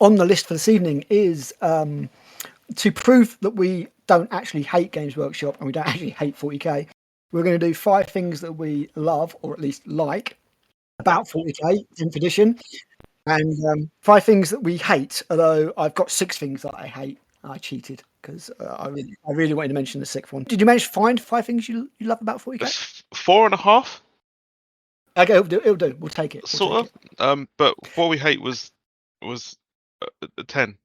on the list for this evening is to prove that we don't actually hate Games Workshop and we don't actually hate 40k. We're going to do 5 things that we love, or at least like, about 40k, 10th edition, and 5 things that we hate, although I've got 6 things that I hate. I cheated because I really wanted to mention the 6th one. Did you manage to find 5 things you love about 40k? That's 4.5. Okay, it'll do. We'll take it. Sort of. But what we hate was a 10.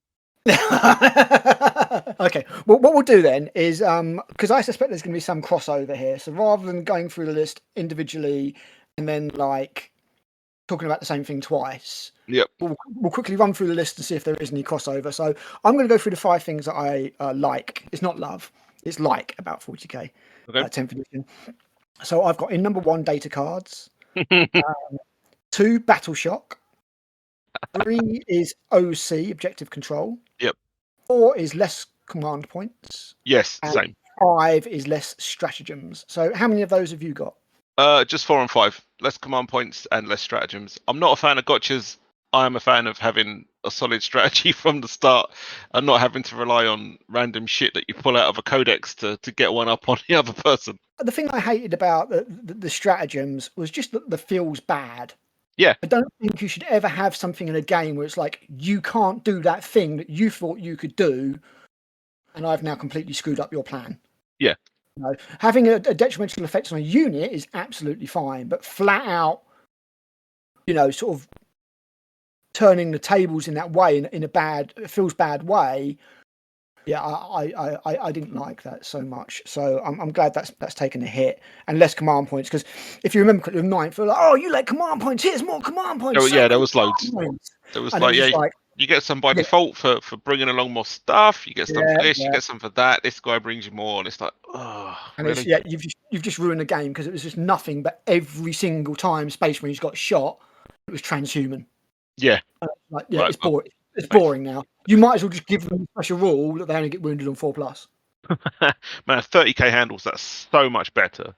Okay, well, what we'll do then is because I suspect there's going to be some crossover here, so rather than going through the list individually and then like talking about the same thing twice, we'll quickly run through the list and see if there is any crossover. So I'm going to go through the 5 things that I like. It's not love, it's like about 40k, 10th edition. So I've got in number 1 data cards, 2 battle shock, 3 is OC objective control. 4 is less command points. Yes, and same. 5 is less stratagems. So how many of those have you got? Just 4 and 5. Less command points and less stratagems. I'm not a fan of gotchas. I am a fan of having a solid strategy from the start and not having to rely on random shit that you pull out of a codex to get one up on the other person. The thing I hated about the stratagems was just that the feels bad. Yeah. I don't think you should ever have something in a game where it's like, you can't do that thing that you thought you could do, and I've now completely screwed up your plan. Yeah. You know, having a detrimental effect on a unit is absolutely fine, but flat out, sort of turning the tables in that way, in a bad, it feels bad way. Yeah, I didn't like that so much. So I'm glad that's taken a hit, and less command points, because if you remember the 9th, like, oh, you like command points, here's more command points. Oh, yeah, there was loads. There was you get some by default for bringing along more stuff. You get some for this, you get some for that. This guy brings you more, and it's like, oh, and really? You've just ruined the game, because it was just nothing but every single time Space Marines got shot, it was transhuman. Yeah. It's boring. It's boring now. You might as well just give them a special rule that they only get wounded on 4+. Man, 30k handles, that's so much better.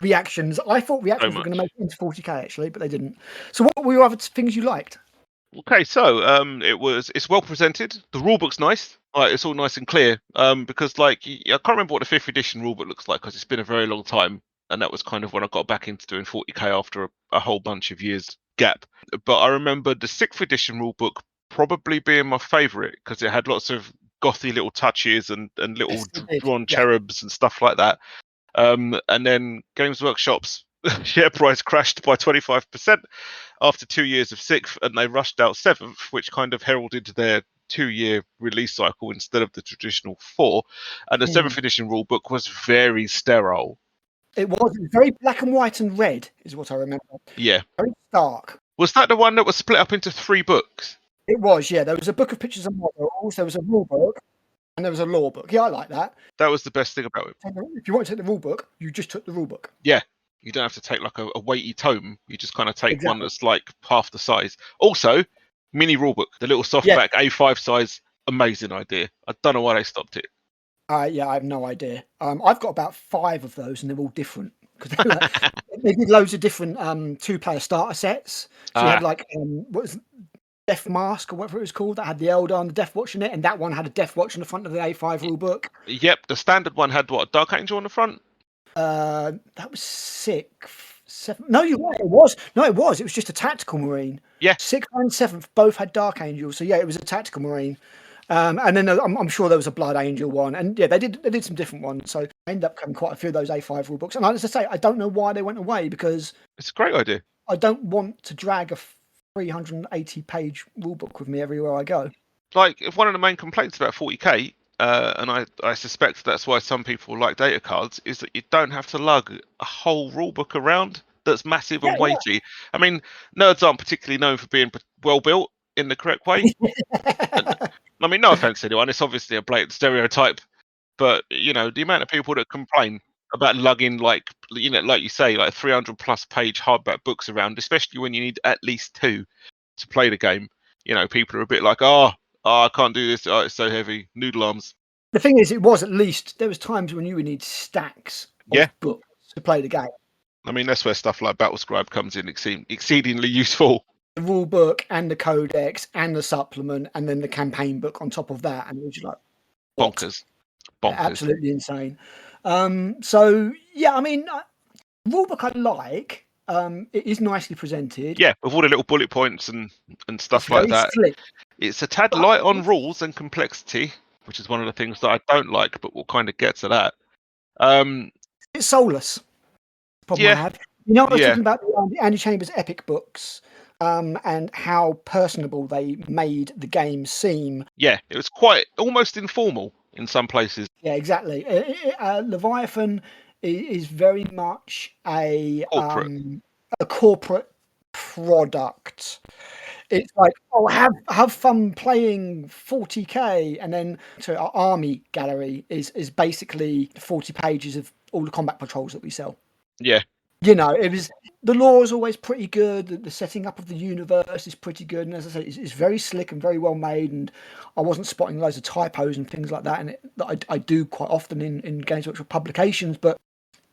Reactions. I thought reactions were going to make it into 40k actually, but they didn't. So what were your other things you liked? Okay, so it's well presented. The rulebook's nice. It's all nice and clear. Because I can't remember what the 5th edition rulebook looks like, because it's been a very long time, and that was kind of when I got back into doing 40k after a whole bunch of years gap. But I remember the 6th edition rulebook probably being my favourite, because it had lots of gothy little touches and little drawn cherubs and stuff like that. And then Games Workshop's share price crashed by 25% after 2 years of 6th, and they rushed out 7th, which kind of heralded their 2-year release cycle instead of the traditional 4. And the 7th edition rulebook was very sterile. It was very black and white and red, is what I remember. Yeah. Very stark. Was that the one that was split up into 3 books? It was, yeah. There was a book of pictures and models, there was a rule book, and there was a law book. Yeah, I like that. That was the best thing about it. If you want to take the rule book, you just took the rule book. Yeah. You don't have to take like a weighty tome. You just kind of take one that's like half the size. Also, mini rulebook, the little softback A5 size, amazing idea. I don't know why they stopped it. Yeah, I have no idea. I've got about 5 of those, and they're all different, because they did loads of different 2-player starter sets. So you had like what was Death Mask or whatever it was called, that had the Eldar and the Death Watch in it, and that one had a Death Watch on the front of the A5 rulebook. Yep, the standard one had what, a Dark Angel on the front? That was 6th, 7th. No, you're right. It was. No, it was. It was just a tactical marine. Yeah. 6th and 7th both had Dark Angels. So yeah, it was a tactical marine. And then I'm sure there was a Blood Angel one, and yeah, they did some different ones. So I ended up having quite a few of those A5 rule books. And as I say, I don't know why they went away, because it's a great idea. I don't want to drag a 380-page rule book with me everywhere I go. Like, if one of the main complaints about 40k, and I suspect that's why some people like data cards, is that you don't have to lug a whole rulebook around that's massive and weighty. Yeah. I mean, nerds aren't particularly known for being well built in the correct way. I mean, no offense to anyone, it's obviously a blatant stereotype, but the amount of people that complain about lugging like you say, like 300+ page hardback books around, especially when you need at least 2 to play the game. People are a bit like, oh, I can't do this. Oh, it's so heavy. Noodle arms. The thing is, there was times when you would need stacks of books to play the game. I mean, that's where stuff like Battlescribe comes in exceedingly useful. the rule book and the codex and the supplement and then the campaign book on top of that, and it was just like what? Bonkers. Absolutely insane. So yeah, I mean, rulebook I like. It is nicely presented. Yeah, with all the little bullet points and stuff It's like very that. slick. It's a tad light on rules and complexity, which is one of the things that I don't like, but we'll kind of get to that. It's soulless. Problem I have. You know, I was talking about the Andy Chambers Epic books, and how personable they made the game seem. Yeah, it was quite almost informal in some places. Yeah, exactly. Leviathan is very much a corporate product. It's like, oh, have fun playing 40k, and then so our army gallery is basically 40 pages of all the combat patrols that we sell. Yeah. You know, the lore is always pretty good. The setting up of the universe is pretty good, and as I say, it's very slick and very well made. And I wasn't spotting loads of typos and things like that, and that I do quite often in Games Workshop publications. But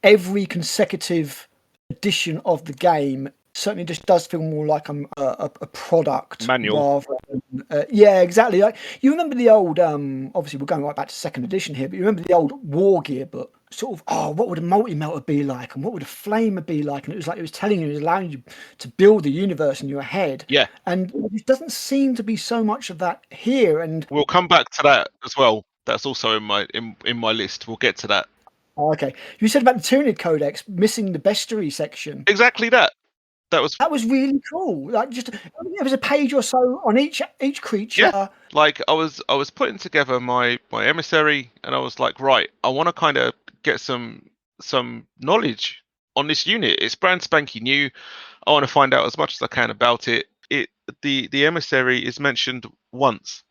every consecutive edition of the game certainly just does feel more like a product manual. Rather than, yeah, exactly. Like, you remember the old, obviously we're going right back to second edition here, but you remember the old War Gear book? Sort of, oh, what would a multi-melter be like, and what would a flamer be like? And it was like it was telling you, it was allowing you to build the universe in your head. Yeah. And it doesn't seem to be so much of that here. And we'll come back to that as well. That's also in my list. We'll get to that. Oh, okay. You said about the Tyranid Codex missing the bestiary section. Exactly that. That was really cool. Like, just there was a page or so on each creature. Yeah. Like I was putting together my emissary, and I was like, right, I want to kind of get some knowledge on this unit. It's brand spanky new. I want to find out as much as I can about it. The emissary is mentioned once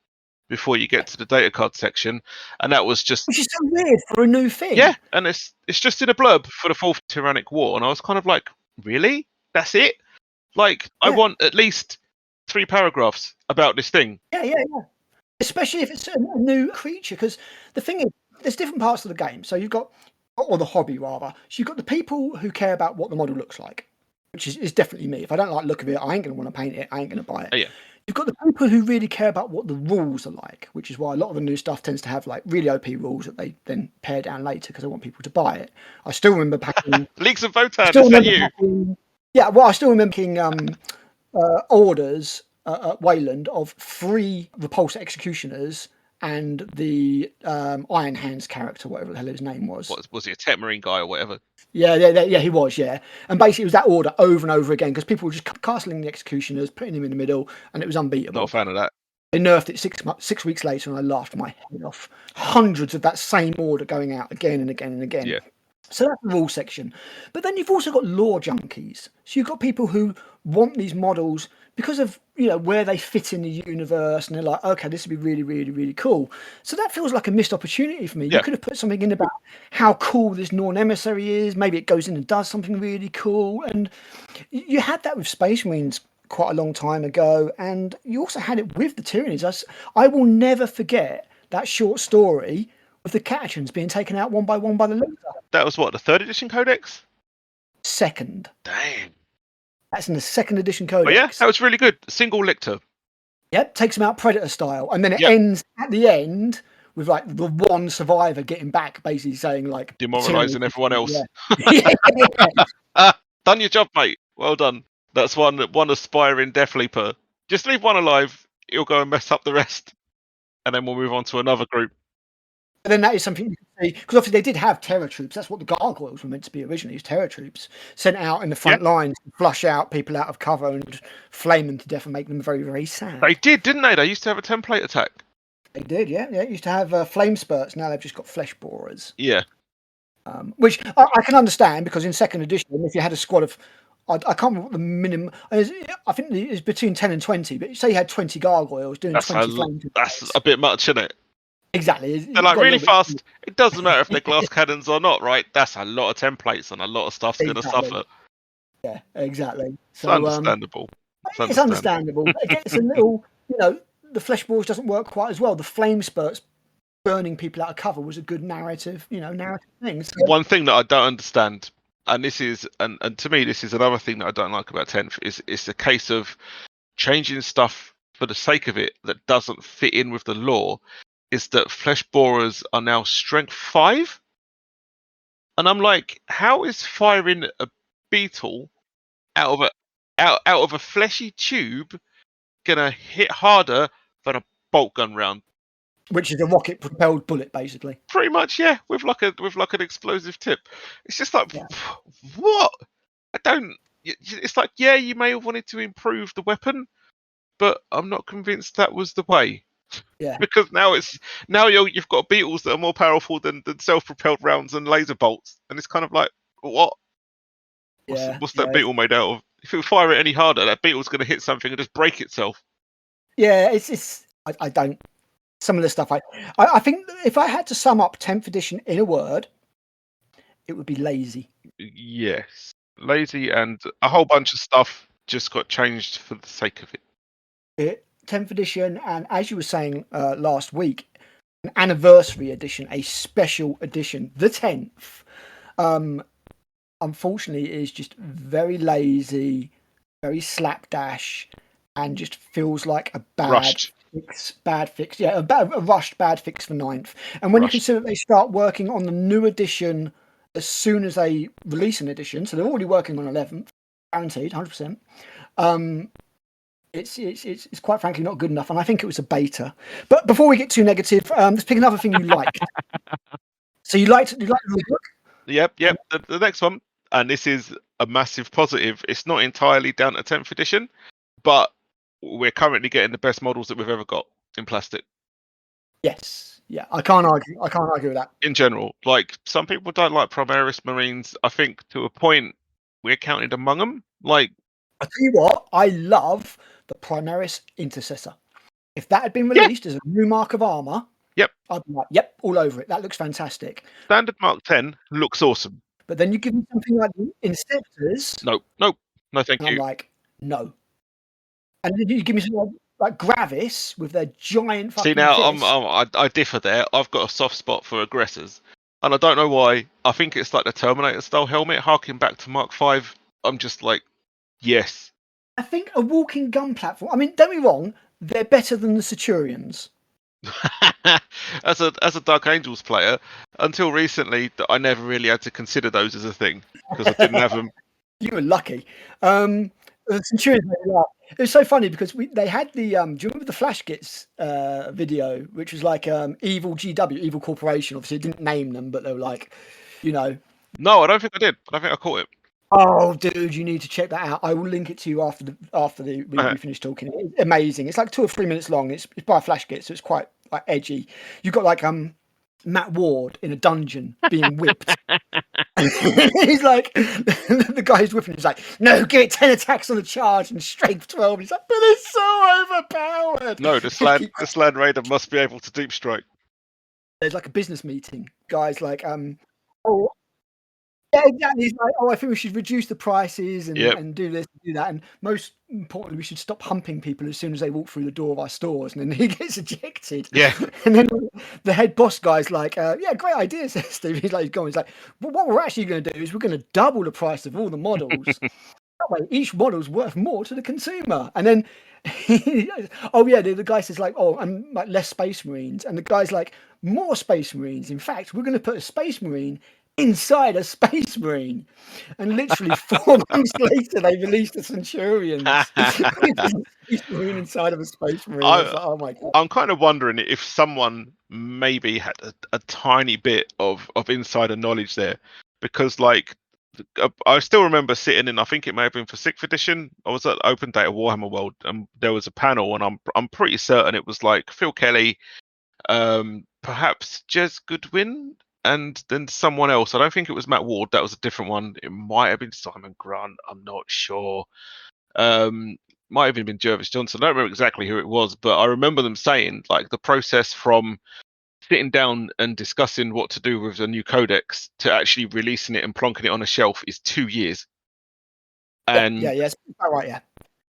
before you get to the data card section, and that was just, which is so weird for a new thing. Yeah, and it's just in a blurb for the 4th Tyrannic War, and I was kind of like, really? That's it? Like, I want at least 3 paragraphs about this thing. Yeah. Especially if it's a new creature, because the thing is, there's different parts of the game. So you've got, or the hobby rather. So you've got the people who care about what the model looks like, which is definitely me. If I don't like the look of it, I ain't going to want to paint it. I ain't going to buy it. Oh, yeah. You've got the people who really care about what the rules are like, which is why a lot of the new stuff tends to have like really OP rules that they then pare down later because they want people to buy it. I still remember packing Leaks of Votan, is that you? I still remember packing orders at Wayland of 3 Repulsor Executioners and the Iron Hands character, whatever the hell his name was. Was he a Tetmarine guy or whatever? Yeah, he was, yeah. And basically it was that order over and over again because people were just castling the Executioners, putting him in the middle, and it was unbeatable. Not a fan of that. They nerfed it 6 weeks later, and I laughed my head off. Hundreds of that same order going out again and again and again. Yeah. So that's the rule section. But then you've also got lore junkies. So you've got people who want these models because of, where they fit in the universe, and they're like, okay, this would be really, really, really cool. So that feels like a missed opportunity for me. Yeah. You could have put something in about how cool this Norn emissary is. Maybe it goes in and does something really cool. And you had that with Space Marines quite a long time ago, and you also had it with the Tyranids. I will never forget that short story of the Catachans being taken out one by one by the leader. That was what, the 3rd edition codex? 2nd. Dang. That's in the 2nd edition codex. Oh yeah, that was really good. Single lictor. Yep, takes them out Predator style, and then it ends at the end with like the one survivor getting back, basically saying like demoralizing everyone else. Yeah. Done your job, mate. Well done. That's one aspiring Death Leaper. Just leave one alive. He'll go and mess up the rest, and then we'll move on to another group. And then that is something you can see, because obviously they did have terror troops. That's what the gargoyles were meant to be originally, is terror troops sent out in the front lines to flush out people out of cover and flame them to death and make them very, very sad. They did, didn't they? They used to have a template attack. They did, yeah. They used to have flame spurts. Now they've just got flesh borers. Yeah. Which I can understand, because in 2nd edition, if you had a squad of, I can't remember what the minimum, I think it's between 10 and 20, but say you had 20 gargoyles doing 20 flames. That's a bit much, isn't it? Exactly. They're like really fast. It doesn't matter if they're glass cannons or not, right? That's a lot of templates, and a lot of stuff's going to suffer. Yeah, exactly. So, it's understandable. It's understandable. But it gets a little, the flesh balls doesn't work quite as well. The flame spurts burning people out of cover was a good narrative thing. So, one thing that I don't understand, and this is, and to me, this is another thing that I don't like about 10th, is it's a case of changing stuff for the sake of it that doesn't fit in with the lore is that flesh borers are now strength 5. And I'm like, how is firing a beetle out of a fleshy tube gonna hit harder than a bolt gun round? Which is a rocket propelled bullet, basically. Pretty much, yeah, with like an explosive tip. It's just like, what? I don't. It's like, yeah, you may have wanted to improve the weapon, but I'm not convinced that was the way. Yeah. Because now you've got beetles that are more powerful than self-propelled rounds and laser bolts, and it's kind of like, what? What's that beetle made out of? If you fire it any harder, that beetle's going to hit something and just break itself. Yeah, I don't. Some of the stuff I think if I had to sum up 10th edition in a word, it would be lazy. Yes, lazy, and a whole bunch of stuff just got changed for the sake of it. 10th edition, and as you were saying last week, an anniversary edition, a special edition, the 10th. Unfortunately, is just very lazy, very slapdash, and just feels like a bad fix. Yeah, a rushed bad fix for 9th. And when you consider that they start working on the new edition as soon as they release an edition, so they're already working on 11th, guaranteed, 100%. It's quite frankly not good enough, and I think it was a beta. But before we get too negative, let's pick another thing you liked. So you liked the book? Yep. The next one, and this is a massive positive. It's not entirely down to 10th edition, but we're currently getting the best models that we've ever got in plastic. Yes. Yeah, I can't argue with that. In general, like, some people don't like Primaris Marines. I think to a point we're counted among them. Like, I tell you what, I love the Primaris Intercessor. If that had been released as a new mark of armor, I'd be like, yep, all over it. That looks fantastic. Standard Mark 10 looks awesome. But then you give me something like the Inceptors. No, thank you. I'm like, no. And then you give me something like Gravis with their giant fucking. See, now I differ there. I've got a soft spot for aggressors, and I don't know why. I think it's like the Terminator style helmet, harking back to Mark 5. I'm just like, yes. I think a walking gun platform. I mean, don't be wrong, they're better than the Centurions. As a Dark Angels player, until recently, I never really had to consider those as a thing because I didn't have them. You were lucky. The Centurions made me laugh. It was so funny because they had the do you remember the Flash Gits video, which was like Evil GW, Evil Corporation. Obviously, it didn't name them, but they were like, you know. No, I don't think I did. I don't think I caught it. Oh, dude, you need to check that out. I will link it to you after we finish talking. It's amazing. It's like 2 or 3 minutes long. It's by Flash Gits, so it's quite like edgy. You've got like Matt Ward in a dungeon being whipped. He's like, the guy who's whipping, he's like, no, give it 10 attacks on the charge and strength 12. He's like, but it's so overpowered. No, the Slan Raider must be able to deep strike. There's like a business meeting. Guys like, oh, yeah, exactly. He's like, oh, I think we should reduce the prices and do this and do that. And most importantly, we should stop humping people as soon as they walk through the door of our stores. And then he gets ejected. Yeah. And then the head boss guy's like, yeah, great idea, says Steve. He's like, he's like, well, what we're actually going to do is we're going to double the price of all the models. That way, each model's worth more to the consumer. And then, oh yeah, the guy says like, oh, and like less Space Marines. And the guy's like, more Space Marines. In fact, we're going to put a Space Marine inside a Space Marine, and literally 4 months later they released the Centurions. Space Marine inside of a Space Marine. Oh my god! I'm kind of wondering if someone maybe had a tiny bit of insider knowledge there, because like I still remember sitting in, I think it may have been for 6th edition. I was at Open Data Warhammer World, and there was a panel, and I'm pretty certain it was like Phil Kelly, perhaps Jez Goodwin, and then someone else. I don't think it was Matt Ward. That was a different one. It might have been Simon Grant. I'm not sure. Might have even been Jervis Johnson. I don't remember exactly who it was, but I remember them saying like the process from sitting down and discussing what to do with the new codex to actually releasing it and plonking it on a shelf is 2 years. And yeah, it's about right, yeah.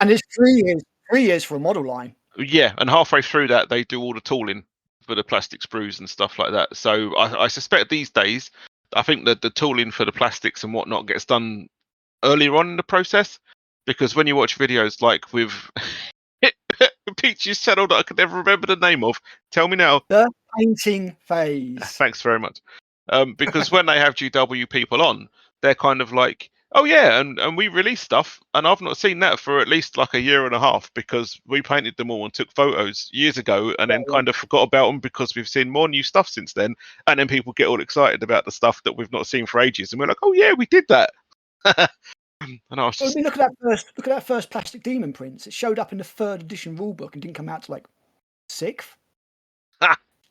And it's 3 years for a model line. Yeah, and halfway through that they do all the tooling for the plastic sprues and stuff like that. So I suspect these days, I think that the tooling for the plastics and whatnot gets done earlier on in the process, because when you watch videos like with Peach's channel that I could never remember the name of. Tell me now. The painting phase. Thanks very much. Because when they have GW people on, they're kind of like, oh yeah, and we release stuff, and I've not seen that for at least like a year and a half because we painted them all and took photos years ago, and then kind of forgot about them because we've seen more new stuff since then, and then people get all excited about the stuff that we've not seen for ages, and we're like, oh yeah, we did that. And I was just... look at that first Plastic Demon prints. It showed up in the 3rd edition rulebook and didn't come out to like 6th.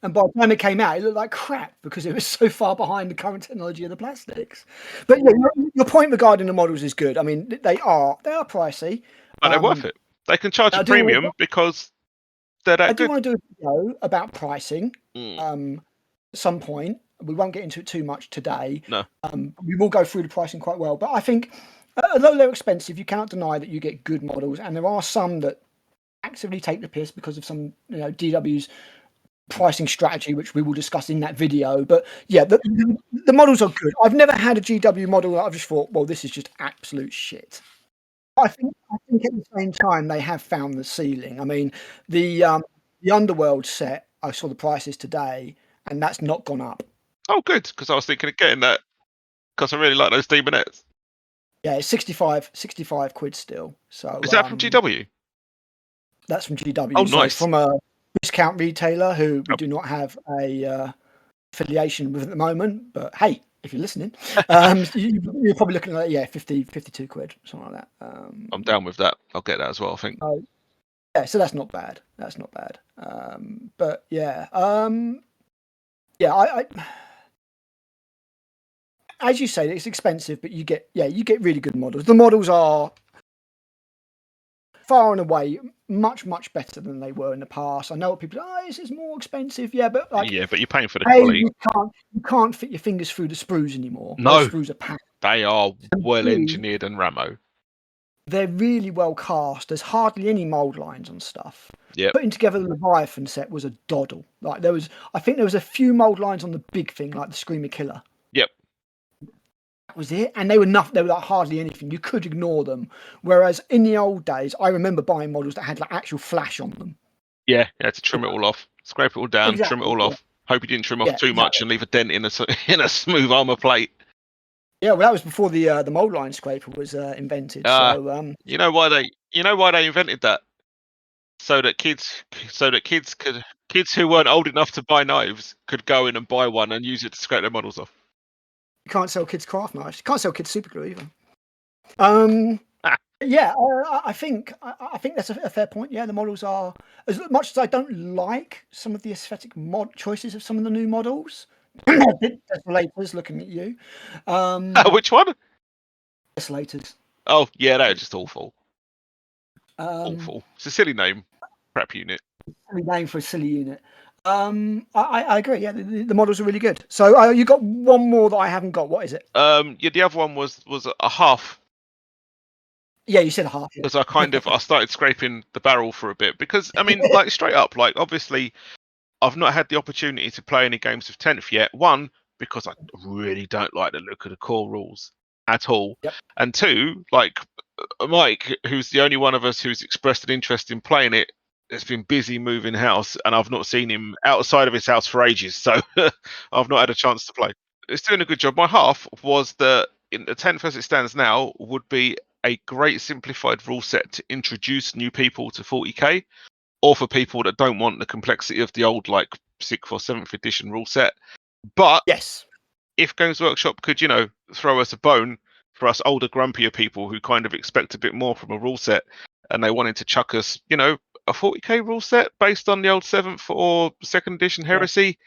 And by the time it came out, it looked like crap because it was so far behind the current technology of the plastics. But yeah, your point regarding the models is good. I mean, they are pricey, but they're worth it. They can charge a premium because they're that good. I do want to do a video about pricing at some point. We won't get into it too much today. No. We will go through the pricing quite well. But I think, although they're expensive, you cannot deny that you get good models, and there are some that actively take the piss because of some, DW's pricing strategy, which we will discuss in that video. But yeah, the models are good. I've never had a GW model that I've just thought, well, this is just absolute shit. I think at the same time they have found the ceiling. I mean, the Underworld set, I saw the prices today, and that's not gone up. Oh, good, because I was thinking of getting that because I really like those demonettes. Yeah, it's 65 quid still. So is that from GW? That's from GW. Oh, nice. So from a discount retailer who we do not have a affiliation with at the moment, but hey, if you're listening, you're probably looking at 52 quid, something like that. I'm down with that. I'll get that as well, I think. Yeah, so that's not bad. But yeah, I as you say, it's expensive, but you get really good models. The models are far and away much better than they were in the past. I know what people this is more expensive, but but you're paying for the quality. You can't fit your fingers through the sprues anymore. No, those sprues are packed. They are well engineered and ramo. They're really well cast. There's hardly any mold lines on stuff. Yeah, putting together the Leviathan set was a doddle. Like I think there was a few mold lines on the big thing, like the Screamer Killer. Yep. That was it, and they were like hardly anything. You could ignore them. Whereas in the old days, I remember buying models that had like actual flash on them. Yeah, you had to trim it all off, scrape it all down, trim it all off. Hope you didn't trim off too much and leave a dent in a smooth armor plate. Yeah, well, that was before the mold line scraper was invented. You know why they invented that? So that kids who weren't old enough to buy knives could go in and buy one and use it to scrape their models off. You can't sell kids craft knives. You can't sell kids super glue either. Yeah, I think that's a fair point. Yeah, the models are, as much as I don't like some of the aesthetic mod choices of some of the new models. Desolators, looking at you. Which one? Desolators. Oh yeah, they're just awful. Awful. It's a silly name. Crap unit. Silly name for a silly unit. I agree. Yeah, the models are really good. So you got one more that I haven't got. What is it? The other one was a half. Yeah, you said a half. Because I started scraping the barrel for a bit because I mean, like straight up, like obviously, I've not had the opportunity to play any games of 10th yet. One, because I really don't like the look of the core rules at all, and two, like Mike, who's the only one of us who's expressed an interest in playing it, has been busy moving house, and I've not seen him outside of his house for ages, so I've not had a chance to play. It's doing a good job. My half was that in the 10th as it stands now would be a great simplified rule set to introduce new people to 40k, or for people that don't want the complexity of the old like 6th or 7th edition rule set. But yes, if Games Workshop could, throw us a bone for us older, grumpier people who kind of expect a bit more from a rule set, and they wanted to chuck us, a 40k rule set based on the old 7th or 2nd edition Heresy,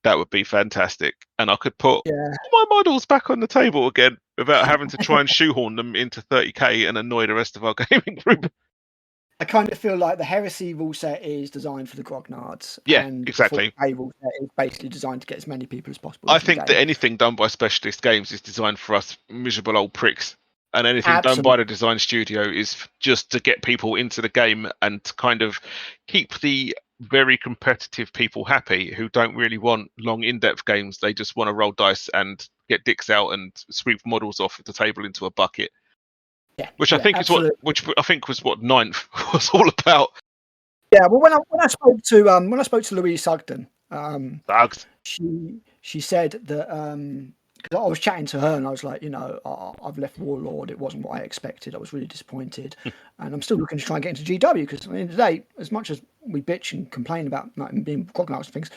that would be fantastic. And I could put all my models back on the table again without having to try and shoehorn them into 30k and annoy the rest of our gaming group. I kind of feel like the Heresy rule set is designed for the Grognards. Yeah, and exactly. The 40k rule set is basically designed to get as many people as possible. I think that anything done by Specialist Games is designed for us miserable old pricks. And anything done by the design studio is just to get people into the game and to kind of keep the very competitive people happy who don't really want long in-depth games. They just want to roll dice and get dicks out and sweep models off the table into a bucket. Yeah, which I think was what 9th was all about. Yeah, well, when I spoke to Louise Sugden, she said that because I was chatting to her and I was like, I've left Warlord. It wasn't what I expected. I was really disappointed, and I'm still looking to try and get into GW because at the end of the day, as much as we bitch and complain about being grognards and things,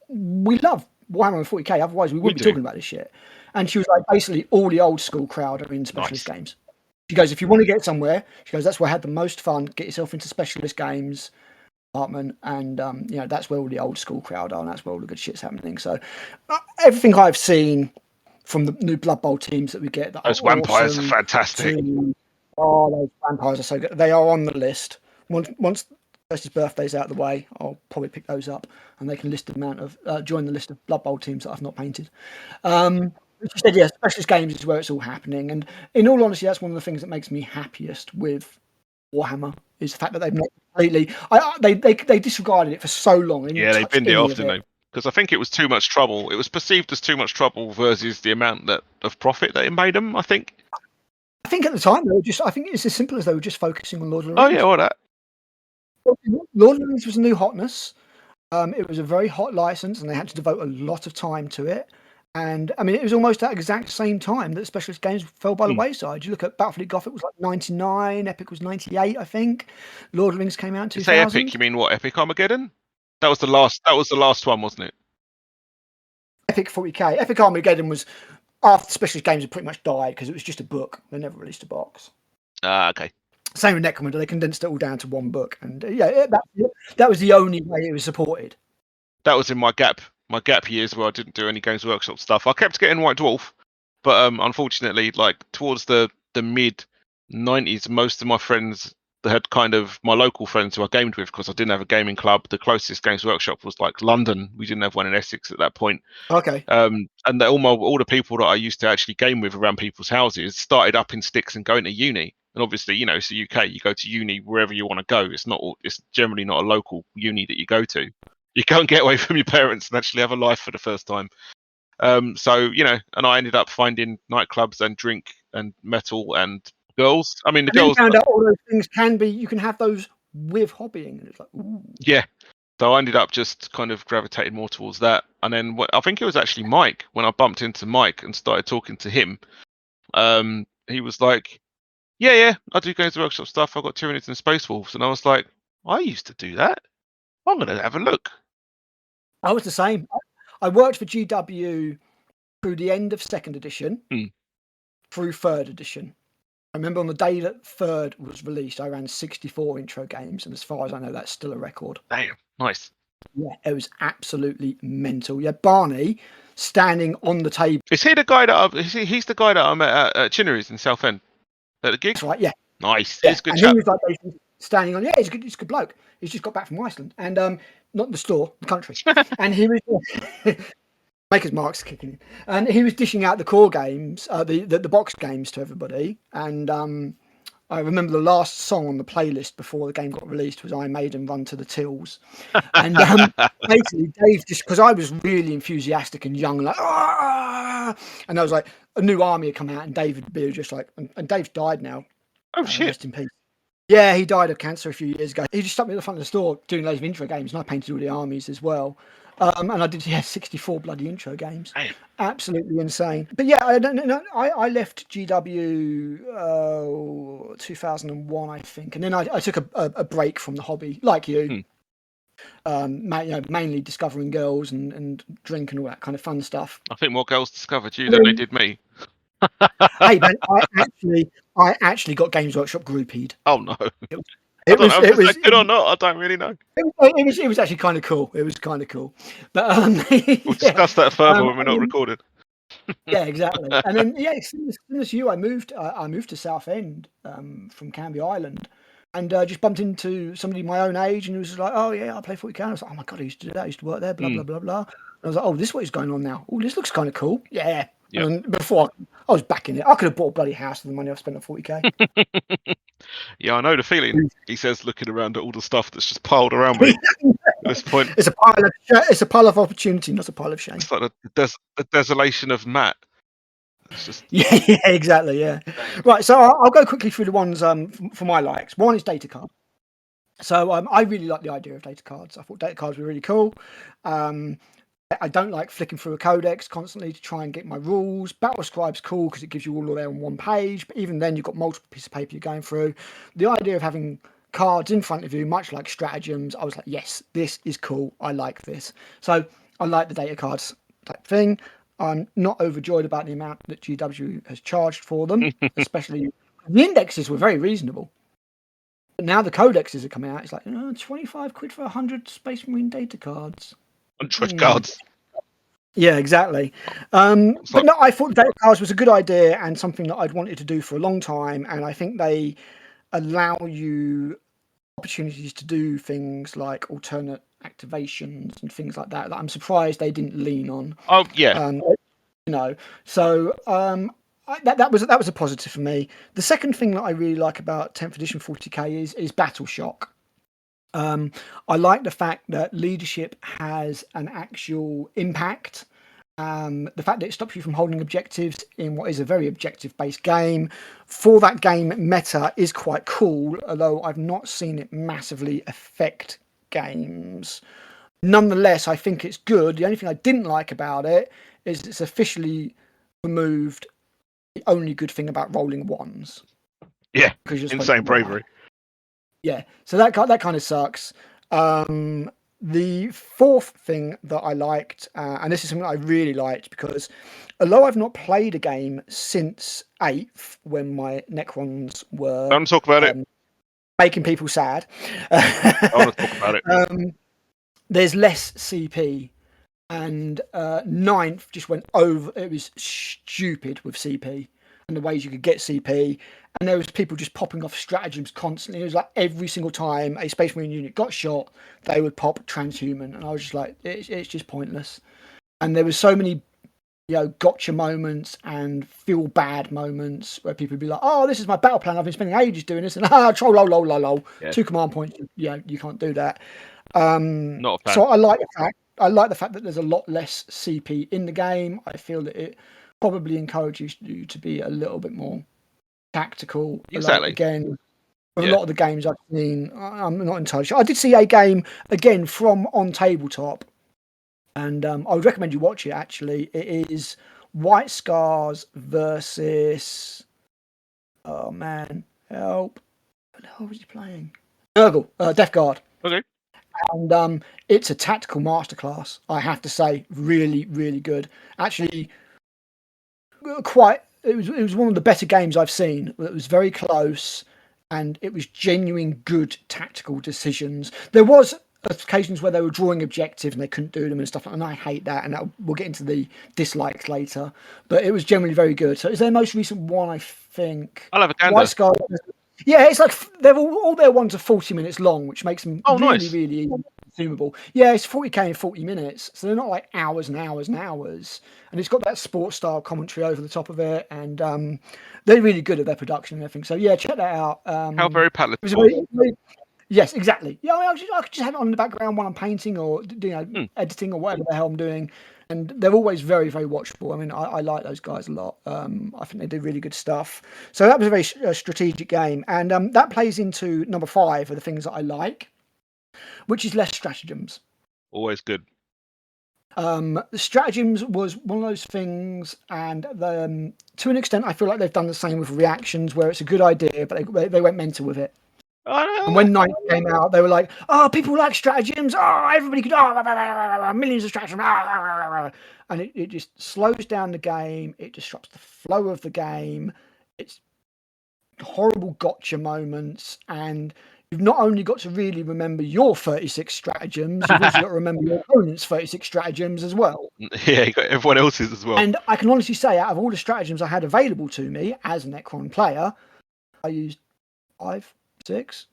we love Warhammer 40k. Otherwise, we wouldn't be talking about this shit. And she was like, basically, all the old school crowd are in specialist games. She goes, if you want to get somewhere, she goes, that's where I had the most fun. Get yourself into specialist games department, and that's where all the old school crowd are, and that's where all the good shit's happening. So everything I've seen from the new Blood Bowl teams that we get, those vampires are fantastic. Those vampires are so good. They are on the list. Once his birthday's out of the way, I'll probably pick those up, and they can list the amount of join the list of Blood Bowl teams that I've not painted. She said, yeah, specialist games is where it's all happening, and in all honesty, that's one of the things that makes me happiest with Warhammer is the fact that they've not completely. They disregarded it for so long. Yeah, they binned it off, didn't they? Because I think it was too much trouble. It was perceived as too much trouble versus the amount of profit that it made them. I think at the time they were just. I think it's as simple as they were just focusing on Lord of the Rings. Oh yeah, all that. Lord of the Rings was a new hotness. It was a very hot license, and they had to devote a lot of time to it. And I mean, it was almost at the exact same time that specialist games fell by the wayside. You look at Battlefleet Gothic was like 99, Epic was 98, I think. Lord of the Rings came out in 2000. You say Epic, you mean what? Epic Armageddon? That was the last one, wasn't it? Epic 40k. Epic Armageddon was after specialist games had pretty much died because it was just a book. They never released a box. Okay. Same with Necromunda. They condensed it all down to one book, and that was the only way it was supported. That was in my gap years where I didn't do any Games Workshop stuff. I kept getting White Dwarf, but unfortunately, like towards the mid 90s, most of my friends had kind of my local friends who I gamed with because I didn't have a gaming club. The closest Games Workshop was like London. We didn't have one in Essex at that point. Okay. And all the people that I used to actually game with around people's houses started up in sticks and going to uni. And obviously, it's the UK. You go to uni wherever you want to go. It's generally not a local uni that you go to. You go and get away from your parents and actually have a life for the first time. So and I ended up finding nightclubs and drink and metal and girls. I mean, the girls. Found out all those things you can have those with hobbying, and it's like, ooh. Yeah. So I ended up just kind of gravitating more towards that. And then I think it was actually Mike when I bumped into Mike and started talking to him. He was like, yeah, I do Games Workshop stuff. I've got Tyranids and Space Wolves. And I was like, I used to do that. I'm going to have a look. I was the same. I worked for GW through the end of 2nd edition through 3rd edition. I remember on the day that 3rd was released, I ran 64 intro games, and as far as I know, that's still a record. Damn, nice. Yeah, it was absolutely mental. Yeah, Barney standing on the table. Is he the guy he's the guy that I met at Chinnery's in Southend at the gig? That's right, yeah. Nice. Yeah. He's a good and chap. He was like standing on, he's a good bloke. He's just got back from Iceland. And not the store, the country. And he was Maker's Mark's kicking in. And he was dishing out the core games, the box games to everybody. And I remember the last song on the playlist before the game got released was Iron Maiden Run to the Tills. And basically Dave, just because I was really enthusiastic and young, like, and I was like, a new army had come out, and David would be just like, and Dave's died now. Oh, shit. Rest in peace. Yeah, he died of cancer a few years ago. He just stuck me at the front of the store doing loads of intro games, and I painted all the armies as well. And I did 64 bloody intro games. Damn. Absolutely insane. But yeah, I don't know. I left GW 2001, I think, and then I took a break from the hobby, like you. Mainly discovering girls and drink and all that kind of fun stuff. I think more girls discovered you than they did me. Hey man, I actually got Games Workshop groupied. Oh no. It was good or not. I don't really know. It was actually kind of cool. It was kind of cool. But we'll discuss that further when we're not recorded. Yeah, exactly. And then as soon as you, I moved to Southend from Canby Island, and just bumped into somebody my own age, and he was like, "Oh yeah, I play 40k." I was like, "Oh my god, I used to do that. I used to work there." Blah blah blah blah. And I was like, "Oh, this is what is going on now. Oh, this looks kind of cool." Yeah. Yep. And before I was back in it, I could have bought a bloody house for the money I've spent on 40k. Yeah, I know the feeling. He says, looking around at all the stuff that's just piled around me at this point. It's a pile of opportunity, not a pile of shame. It's like the desolation of Matt. It's just... yeah, exactly. Yeah. Right, so I'll go quickly through the ones for my likes. One is Data Card. So I really like the idea of data cards. I thought data cards were really cool. I don't like flicking through a codex constantly to try and get my rules. Battle Scribe's cool because it gives you all there on one page, but even then you've got multiple pieces of paper you're going through. The idea of having cards in front of you, much like stratagems, I was like, yes, this is cool. I like this. So I like the data cards type thing. I'm not overjoyed about the amount that GW has charged for them, especially the indexes were very reasonable. But now the codexes are coming out. It's like 25 quid for 100 Space Marine data cards. 100 cards. Yeah, exactly. But no, I thought data cards was a good idea and something that I'd wanted to do for a long time. And I think they allow you opportunities to do things like alternate activations and things like that I'm surprised they didn't lean on. Oh yeah. So that was a positive for me. The second thing that I really like about 10th edition 40k is Battle Shock. I like the fact that leadership has an actual impact. The fact that it stops you from holding objectives in what is a very objective-based game for that game meta is quite cool, although I've not seen it massively affect games. Nonetheless, I think it's good. The only thing I didn't like about it is it's officially removed the only good thing about rolling ones. Yeah, insane bravery. Yeah, so that kind of sucks. The fourth thing that I liked, and this is something I really liked because although I've not played a game since 8th when my Necrons were don't talk about it, making people sad. I want to talk about it. There's less CP, and 9th just went over. It was stupid with CP and the ways you could get CP. And there was people just popping off stratagems constantly. It was like every single time a Space Marine unit got shot, they would pop transhuman, and I was just like, it's just pointless. And there was so many, gotcha moments and feel bad moments where people would be like, "Oh, this is my battle plan. I've been spending ages doing this," and troll, lol. Yeah. 2 command points. Yeah, you can't do that. Not a fan. So I like the fact that there's a lot less CP in the game. I feel that it probably encourages you to be a little bit more tactical. Exactly. Like, again, with a lot of the games I've seen, I'm not entirely sure. I did see a game again from on tabletop, and I would recommend you watch it. Actually, it is White Scars versus. Oh man, help! What the hell was he playing? Nurgle, Death Guard. Okay. And it's a tactical masterclass. I have to say, really, really good. Actually, It was one of the better games I've seen. It was very close, and it was genuine good tactical decisions. There was occasions where they were drawing objectives and they couldn't do them and stuff, and I hate that. And we'll get into the dislikes later. But it was generally very good. So it's their most recent one, I think. I'll have a gander. White Sky. Yeah, it's like they're all their ones are 40 minutes long, which makes them really consumable. Yeah, it's 40k in 40 minutes, so they're not like hours and hours and hours. And it's got that sports style commentary over the top of it, and they're really good at their production and everything. So yeah, check that out. How very palatable. Yes, exactly. Yeah, I could just have it on in the background while I'm painting or editing or whatever the hell I'm doing. And they're always very, very watchable. I mean, I like those guys a lot. I think they do really good stuff. So that was a very strategic game. And that plays into number 5 of the things that I like, which is less stratagems. Always good. The stratagems was one of those things, and to an extent, I feel like they've done the same with reactions, where it's a good idea, but they went mental with it. And when 9 came out, they were like, "Oh, people like stratagems. Oh, everybody could. Millions of stratagems." And it just slows down the game. It disrupts the flow of the game. It's horrible gotcha moments, and you've not only got to really remember your 36 stratagems, you've also got to remember your opponent's 36 stratagems as well. Yeah, you got everyone else's as well. And I can honestly say, out of all the stratagems I had available to me as a Necron player, I used 5, 6.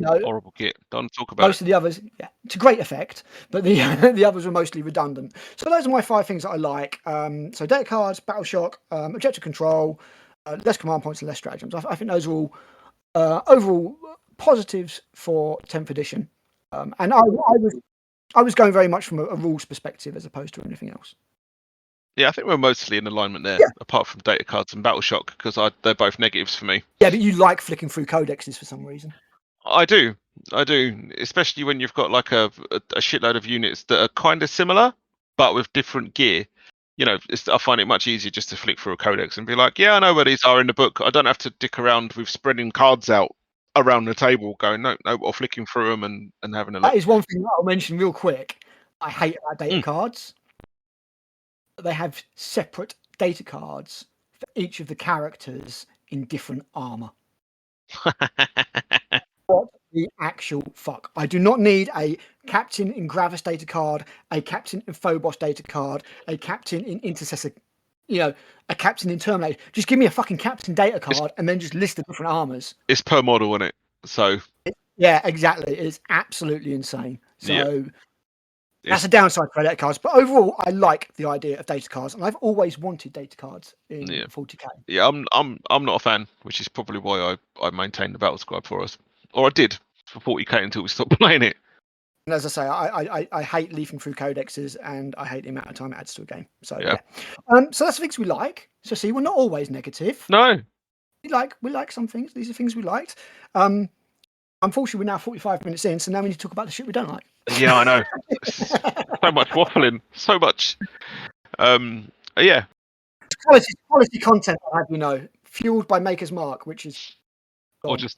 Horrible kit. Don't talk about most of the others, yeah, to great effect, but the others were mostly redundant. So those are my 5 things that I like. So data cards, battle shock, objective control, less command points and less stratagems. I think those are all overall positives for 10th edition. And I was going very much from a rules perspective as opposed to anything else. Yeah, I think we're mostly in alignment there, apart from data cards and battle shock, because they're both negatives for me. Yeah, but you like flicking through codexes for some reason. I do, I do, especially when you've got like a shitload of units that are kind of similar, but with different gear. You know, I find it much easier just to flick through a codex and be like, yeah, I know where these are in the book. I don't have to dick around with spreading cards out around the table, going no, or flicking through them and having a look. That is one thing that I'll mention real quick. I hate about data cards. They have separate data cards for each of the characters in different armor. What the actual fuck? I do not need a captain in Gravis data card, a captain in Phobos data card, a captain in Intercessor, a captain in Terminator. Just give me a fucking captain data card and then just list the different armors. It's per model, isn't it? So yeah, exactly. It's absolutely insane. So that's a it's downside for data cards. But overall, I like the idea of data cards, and I've always wanted data cards in 40k. Yeah, I'm not a fan, which is probably why I maintained the battle scribe for us, or I did for 40k until we stopped playing it. And as I say, I hate leafing through codexes, and I hate the amount of time it adds to a game. So so that's things we like. So see, we're not always negative. No, we like some things. These are things we liked. Unfortunately, we're now 45 minutes in, so now we need to talk about the shit we don't like. Yeah, I know. So much waffling, so much. Yeah. Quality content, I have, fueled by Maker's Mark, which is or just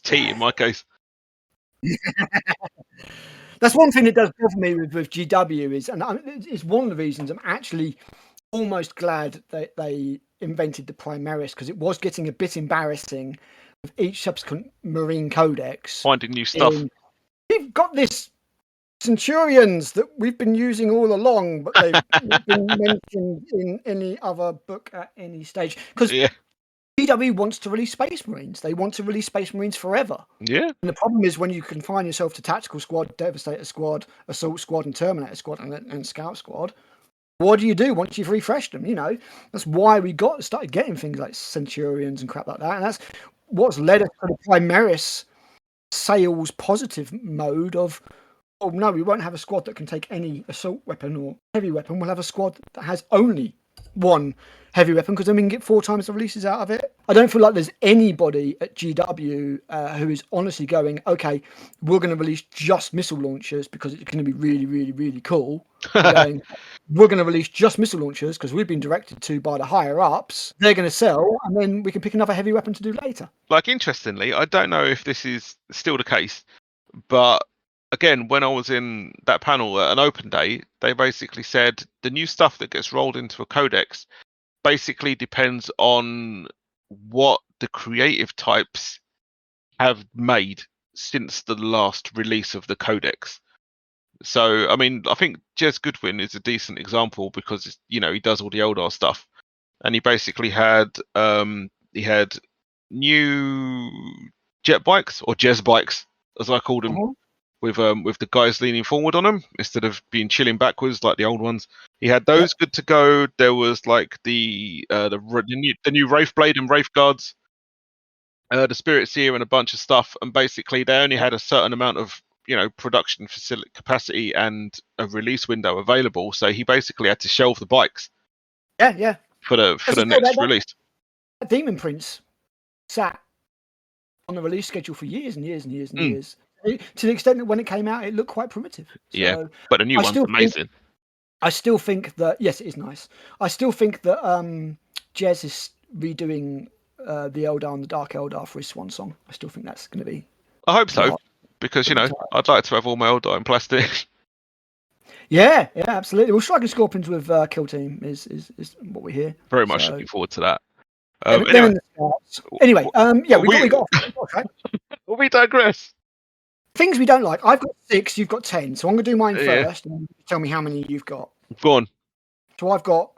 tea in my case. That's one thing that does bother me with GW is, and it's one of the reasons I'm actually almost glad that they invented the Primaris, because it was getting a bit embarrassing with each subsequent Marine Codex. Finding new stuff. We've got this Centurions that we've been using all along, but they've not been mentioned in any other book at any stage. Because GW wants to release Space Marines. They want to release Space Marines forever. Yeah. And the problem is when you confine yourself to Tactical Squad, Devastator Squad, Assault Squad, and Terminator Squad, and Scout Squad, what do you do once you've refreshed them? That's why we started getting things like Centurions and crap like that. And that's what's led us to the Primaris sales positive mode of, oh no, we won't have a squad that can take any assault weapon or heavy weapon. We'll have a squad that has only one heavy weapon, because then we can get 4 times the releases out of it. I don't feel like there's anybody at GW who is honestly going, okay, we're going to release just missile launchers because it's going to be really, really, really cool. We're going to release just missile launchers because we've been directed to by the higher ups. They're going to sell, and then we can pick another heavy weapon to do later. Like, interestingly, I don't know if this is still the case, but again, when I was in that panel at an open day, they basically said the new stuff that gets rolled into a codex basically depends on what the creative types have made since the last release of the codex. So, I mean, I think Jez Goodwin is a decent example because, he does all the Eldar stuff, and he basically had new jet bikes, or Jez bikes, as I called them. With the guys leaning forward on them instead of being chilling backwards like the old ones. He had those good to go. There was like the new Wraith Blade and Wraith Guards, the Spirit Seer, and a bunch of stuff. And basically, they only had a certain amount of production facility capacity and a release window available. So he basically had to shelve the bikes. Yeah. For the next release. Demon Prince sat on the release schedule for years and years and years and years. To the extent that when it came out, it looked quite primitive. So but the new one's amazing. I still think that, yes, it is nice. I still think that Jez is redoing the Eldar and the Dark Eldar for his swan song. I still think that's going to be... I hope so, because, I'd like to have all my Eldar in plastic. Yeah, absolutely. Well, Striking Scorpions with Kill Team is what we hear. Very much looking forward to that. Anyway, we got right? We digress. Things we don't like. I've got 6, you've got 10. So I'm going to do mine first, and tell me how many you've got. Go on. So I've got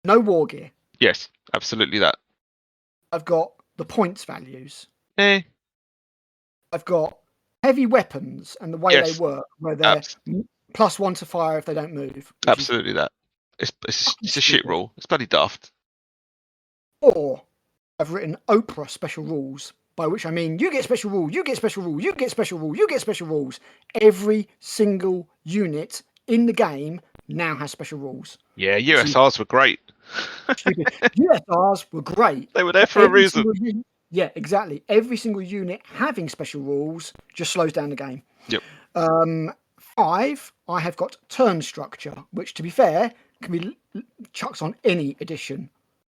no war gear. Yes, absolutely that. I've got the points values. I've got heavy weapons and the way they work, where they're +1 to fire if they don't move. Absolutely that. It's a shit rule. It's bloody daft. Or I've written Oprah special rules, by which I mean you get special rule, you get special rule, you get special rule, you get special rules. Every single unit in the game now has special rules. Yeah, USRs were great. USRs were great. They were there for a reason. Yeah, exactly. Every single unit having special rules just slows down the game. Yep. 5, I have got turn structure, which, to be fair, can be chucked on any edition.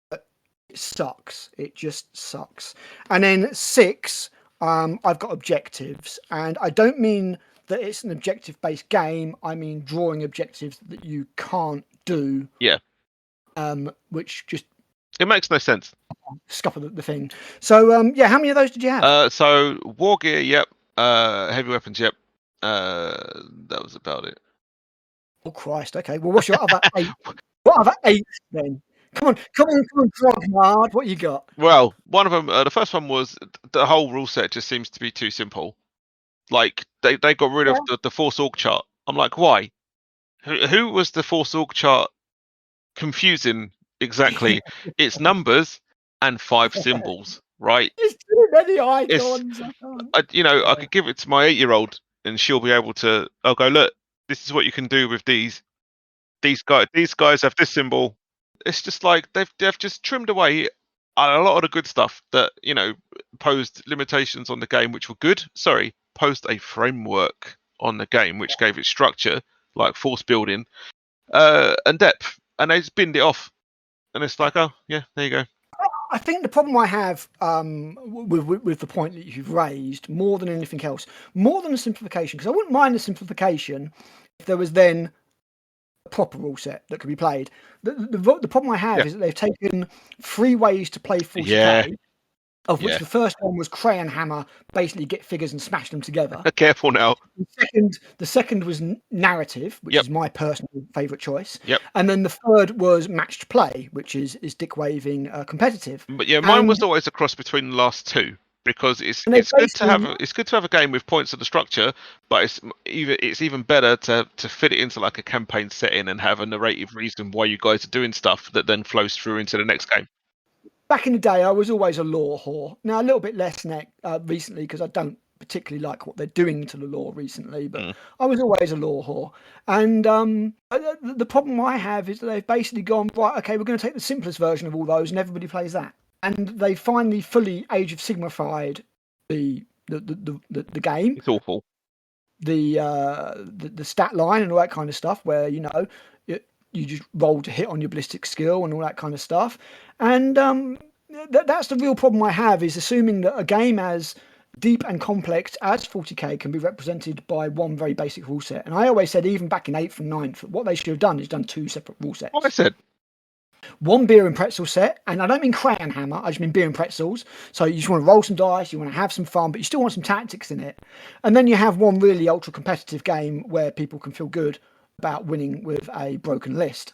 But it sucks. It just sucks. And then 6, I've got objectives, and I don't mean that it's an objective-based game. I mean drawing objectives that you can't do. Yeah. Which just it makes no sense. Scupper the thing. So yeah, how many of those did you have? So war gear, yep. Heavy weapons, yep. That was about it. Oh Christ! Okay, well, what's your other 8? What other 8 then? Come on, Grognard, what you got? Well, one of them, the first one was the whole rule set just seems to be too simple. Like they got rid of the Force Org chart. I'm like, why? Who was the Force Org chart confusing exactly? It's numbers and 5 symbols, right? It's too many icons. I could give it to my 8-year-old and she'll be able to. I'll go, look, this is what you can do with these. These guys have this symbol. It's just like they've just trimmed away a lot of the good stuff that posed limitations on the game, which were good. Sorry, posed a framework on the game which gave it structure, like force building, and depth, and they just binned it off. And it's like, oh yeah, there you go. I think the problem I have with the point that you've raised, more than anything else, more than a simplification, because I wouldn't mind a simplification if there was then a proper rule set that could be played. The problem I have is that they've taken 3 ways to play 40k, of which the first one was crayon hammer, basically get figures and smash them together. Careful now. The second was narrative, which is my personal favourite choice. Yep. And then the third was matched play, which is dick waving competitive. But yeah, mine was always a cross between the last 2, because it's good to have a game with points of the structure, but it's even better to fit it into like a campaign setting and have a narrative reason why you guys are doing stuff that then flows through into the next game. Back in the day, I was always a lore whore. Now, a little bit less recently, because I don't particularly like what they're doing to the lore recently, but I was always a lore whore. And the problem I have is that they've basically gone, right, okay, we're going to take the simplest version of all those, and everybody plays that. And they finally fully Age of Sigma-fied the game. It's awful. The stat line and all that kind of stuff, where you just roll to hit on your ballistic skill and all that kind of stuff. And that's the real problem I have, is assuming that a game as deep and complex as 40k can be represented by one very basic rule set. And I always said, even back in 8th and 9th, what they should have done is done 2 separate rule sets. What I said. One beer and pretzel set, and I don't mean crayon hammer, I just mean beer and pretzels. So you just want to roll some dice, you want to have some fun, but you still want some tactics in it. And then you have one really ultra competitive game where people can feel good about winning with a broken list.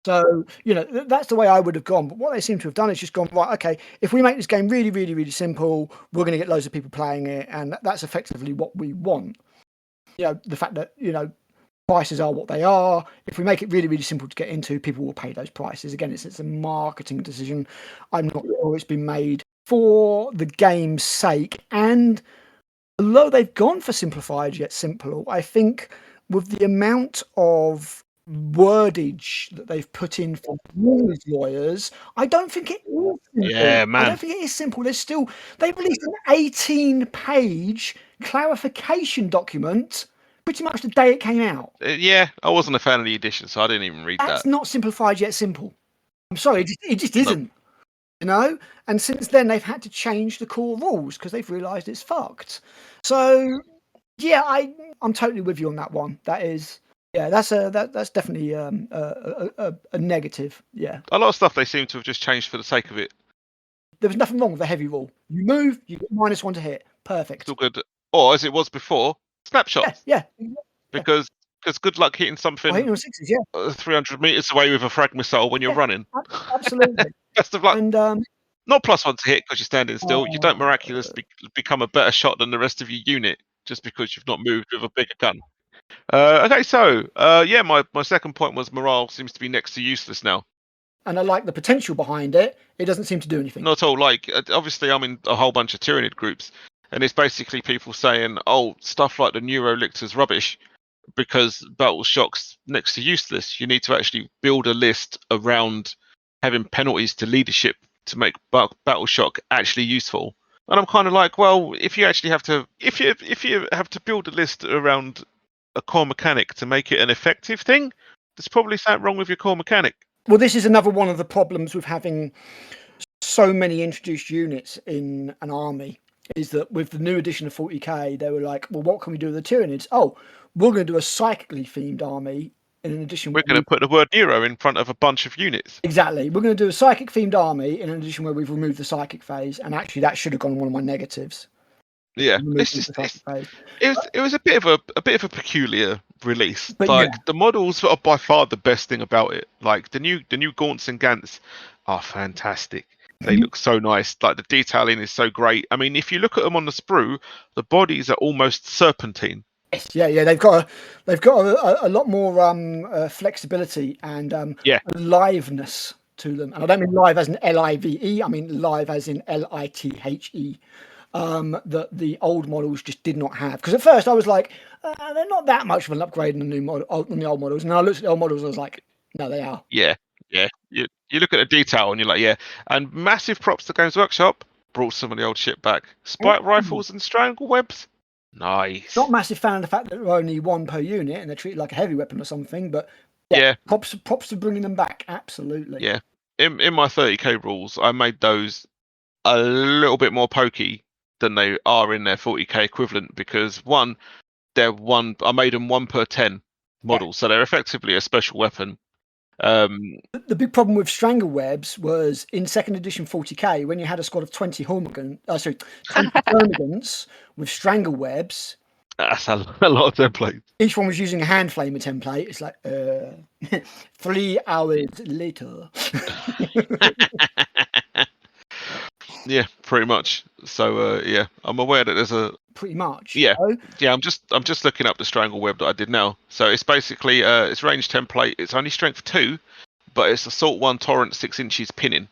So, that's the way I would have gone. But what they seem to have done is just gone, right, okay, if we make this game really, really, really simple, we're going to get loads of people playing it. And that's effectively what we want. The fact that, prices are what they are. If we make it really, really simple to get into, people will pay those prices. Again, it's a marketing decision. I'm not sure it's been made for the game's sake. And although they've gone for simplified yet simple, I think with the amount of wordage that they've put in for rules lawyers, I don't think it is simple. Yeah, man. I don't think it is simple. They released an 18-page clarification document pretty much the day it came out. Yeah, I wasn't a fan of the edition, so I didn't even read that. That's not simplified yet simple. I'm sorry, it just isn't. And since then they've had to change the core rules because they've realised it's fucked. So yeah, I'm totally with you on that one. That is, that's definitely a negative. Yeah, a lot of stuff they seem to have just changed for the sake of it. There was nothing wrong with the heavy rule. You move, you get -1 to hit. Perfect. Still good, or as it was before, snapshots. Yeah. Because good luck hitting something 300 meters away with a frag missile when you're running. Absolutely. Best of luck. And not +1 to hit because you're standing still. You don't miraculously become a better shot than the rest of your unit just because you've not moved with a bigger gun. Okay, so my second point was morale seems to be next to useless now. And I like the potential behind it. It doesn't seem to do anything. Not at all. Like, obviously, I'm in a whole bunch of Tyranid groups, and it's basically people saying, "Oh, stuff like the Neurolictor's rubbish because battle shock's next to useless. You need to actually build a list around having penalties to leadership to make Battle Shock actually useful. And I'm kind of like, well, if you have to build a list around a core mechanic to make it an effective thing, there's probably something wrong with your core mechanic. Well, this is another one of the problems with having so many introduced units in an army, is that with the new edition of 40k, they were like, well, what can we do with the Tyranids? Oh, we're going to do a psychically themed army in an edition. We're going to put the word Nero in front of a bunch of units. Exactly. We're going to do a psychic themed army in an edition where we've removed the psychic phase, and actually that should have gone on one of my negatives. Yeah, it was a bit of a peculiar release. But like the models are by far the best thing about it. Like the new Gaunts and Gants are fantastic. They look so nice. Like the detailing is so great. I mean, if you look at them on the sprue, the bodies are almost serpentine. Yes, yeah. They've got a lot more flexibility and aliveness to them. And I don't mean live as in Live. I mean live as in Lithe. That the old models just did not have. Because at first I was like, they're not that much of an upgrade in the new model, on the old models. And I looked at the old models and I was like, no, they are. Yeah. You look at the detail and you're like, yeah. And massive props to Games Workshop, brought some of the old shit back. Spike rifles and strangle webs, nice. Not massive fan of the fact that they're only one per unit and they're treated like a heavy weapon or something, but props to bringing them back, absolutely. Yeah, in my 30k rules, I made those a little bit more pokey than they are in their 40k equivalent, because I made them 1 per 10 models, so they're effectively a special weapon. The big problem with strangle webs was in second edition 40k, when you had a squad of 20 termagants with strangle webs. That's a lot of templates. Each one was using a hand flamer template. It's like 3 hours later. Yeah, pretty much. So I'm aware that there's a pretty much. Yeah, I'm just looking up the strangle web that I did now. So it's basically it's range template. It's only strength 2, but it's assault 1, torrent 6 inches, pinning.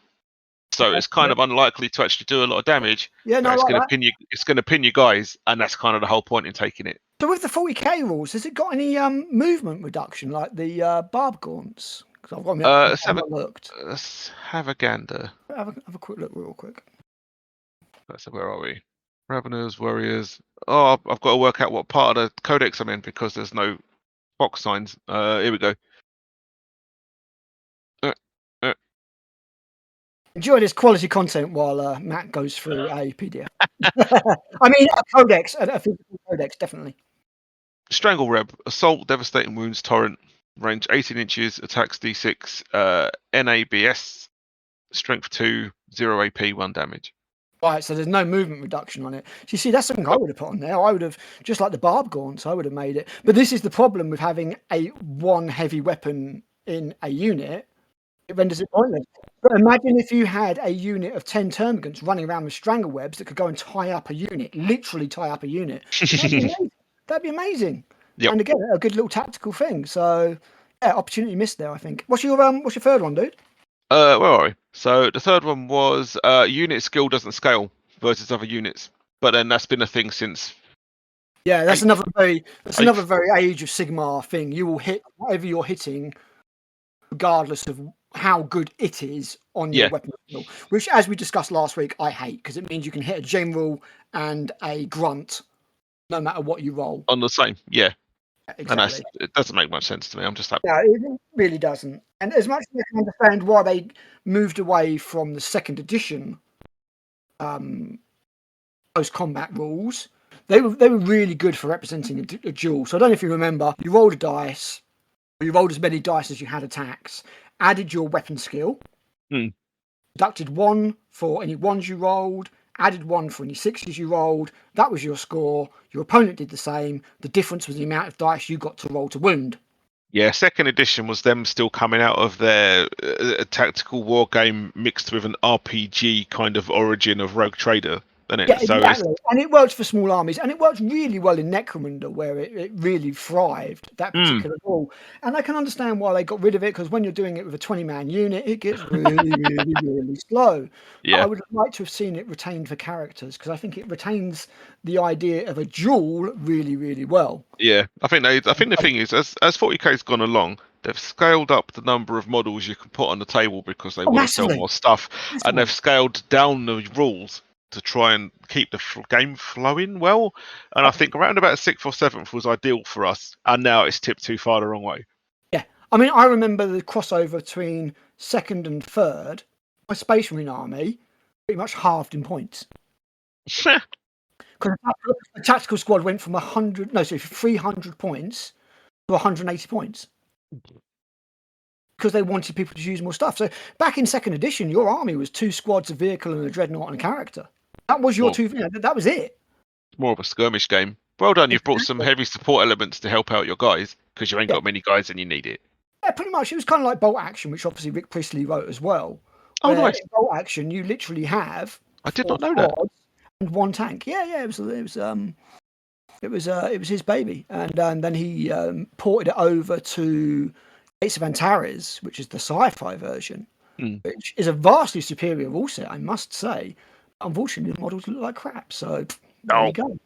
So it's kind of unlikely to actually do a lot of damage. Yeah, no, it's going to pin you. It's going to pin you guys, and that's kind of the whole point in taking it. So with the 40k rules, has it got any movement reduction like the barb gaunts? Because I've looked. Let's have a gander. Have a quick look, real quick. So where are we? Raveners, warriors. Oh, I've got to work out what part of the codex I'm in because there's no box signs. Here we go. Enjoy this quality content while Matt goes through a PDF. I mean, a codex, a physical codex, definitely. Strangle Reb, assault, devastating wounds, torrent, range 18 inches, attacks D6, NABS, strength 2, 0 AP, 1 damage. Right, so there's no movement reduction on it. So you see, that's something I would have put on there. I would have, just like the barb gaunts, I would have made it. But this is the problem with having one heavy weapon in a unit. It renders it pointless. But imagine if you had a unit of 10 termagants running around with strangle webs that could go and tie up a unit, literally tie up a unit. That'd be amazing. Yep. And again, a good little tactical thing. So, yeah, opportunity missed there, I think. What's your third one, dude? Where are we? So the third one was unit skill doesn't scale versus other units, but then that's been a thing since. Yeah, that's another very Age of Sigmar thing. You will hit whatever you're hitting, regardless of how good it is on your weapon skill. Which, as we discussed last week, I hate because it means you can hit a general and a grunt, no matter what you roll. On the same, yeah. Exactly. And it doesn't make much sense to me. I'm just happy. No, it really doesn't. And as much as I can understand why they moved away from the second edition post-combat rules, they were really good for representing a duel. So I don't know if you remember, you rolled a dice, or you rolled as many dice as you had attacks, added your weapon skill, deducted 1 for any 1s you rolled, added 1 for any 6s you rolled. That was your score. Your opponent did the same. The difference was the amount of dice you got to roll to wound. Yeah, second edition was them still coming out of their tactical war game mixed with an RPG kind of origin of Rogue Trader. Yeah, exactly. And it worked for small armies, and it worked really well in Necromunda, where it really thrived, that particular rule. And I can understand why they got rid of it, because when you're doing it with a 20-man unit, it gets really, really, really slow. Yeah. I would have liked to have seen it retained for characters, because I think it retains the idea of a duel really, really well. Yeah, I think the thing is, as 40k's gone along, They've scaled up the number of models you can put on the table because they want to sell massively. more stuff, Massively. and they've scaled down the rules to try and keep the game flowing well. And I think around about 6th or 7th was ideal for us, and now it's tipped too far the wrong way. Yeah, I mean, I remember the crossover between 2nd and 3rd. My Space Marine army pretty much halved in points. Because the tactical squad went from 300 points to 180 points. Because they wanted people to use more stuff. So back in 2nd edition, your army was 2 squads, a vehicle, and a dreadnought and a character. That was your that was it. More of a skirmish game. Well done, you've brought some heavy support elements to help out your guys, because you ain't got many guys and you need it. Yeah, pretty much. It was kind of like Bolt Action, which obviously Rick Priestley wrote as well. Oh, nice. In Bolt Action, you literally have I did not know that. And 1 tank. Yeah, it was his baby, and then he ported it over to Gates of Antares, which is the sci-fi version, which is a vastly superior rule set, I must say. Unfortunately, the models look like crap. So there you go.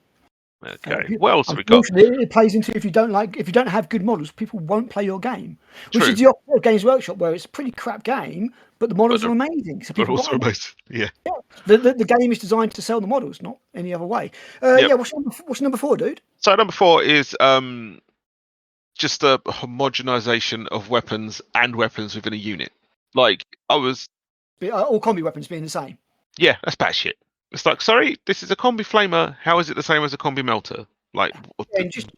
Okay. What else have we got? It plays into if you don't have good models, people won't play your game. Which is the opposite of Games Workshop, where it's a pretty crap game, but the models are amazing. So people also amazing. Yeah. The game is designed to sell the models, not any other way. Yeah. What's number 4, dude? So number 4 is just a homogenization of weapons and weapons within a unit. Like all combi weapons being the same. Yeah, that's bad shit. It's like, sorry, this is a combi flamer. How is it the same as a combi melter? Like just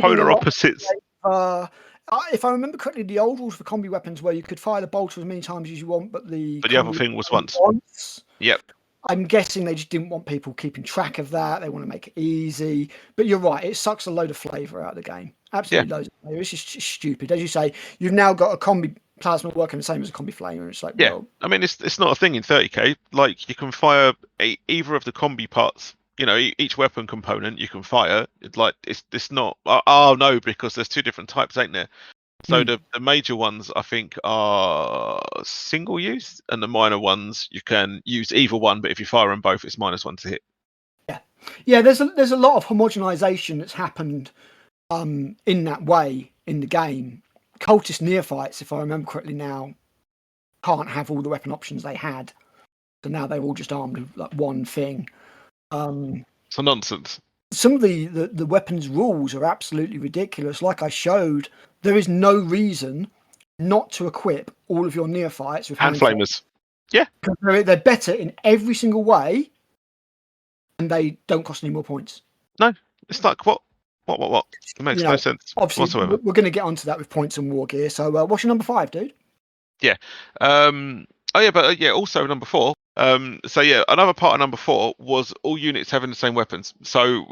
polar opposites. If I remember correctly, the old rules for combi weapons where you could fire the bolter as many times as you want, but the other thing was once. Yep. I'm guessing they just didn't want people keeping track of that. They want to make it easy. But you're right, it sucks a load of flavour out of the game. Absolutely loads of flavour. It's just stupid. As you say, you've now got a combi plasma working the same as a combi flamer. It's like, well, I mean, it's not a thing in 30k. Like, you can fire either of the combi parts. You know, each weapon component you can fire. It's not. Oh no, because there's 2 different types, ain't there? So the major ones I think are single use, and the minor ones you can use either one, but if you fire them both, it's -1 to hit. Yeah. There's a lot of homogenization that's happened in that way in the game. Cultist neophytes, if I remember correctly now, can't have all the weapon options they had, so now they're all just armed with like one thing. So nonsense. Some of the weapons rules are absolutely ridiculous. Like I showed, there is no reason not to equip all of your neophytes with hand flamers. Yeah, because they're better in every single way, and they don't cost any more points. No, it's like what? It makes no sense whatsoever. We're going to get onto that with points and war gear. So, what's your number 5, dude? Yeah. Also number 4. Another part of number 4 was all units having the same weapons. So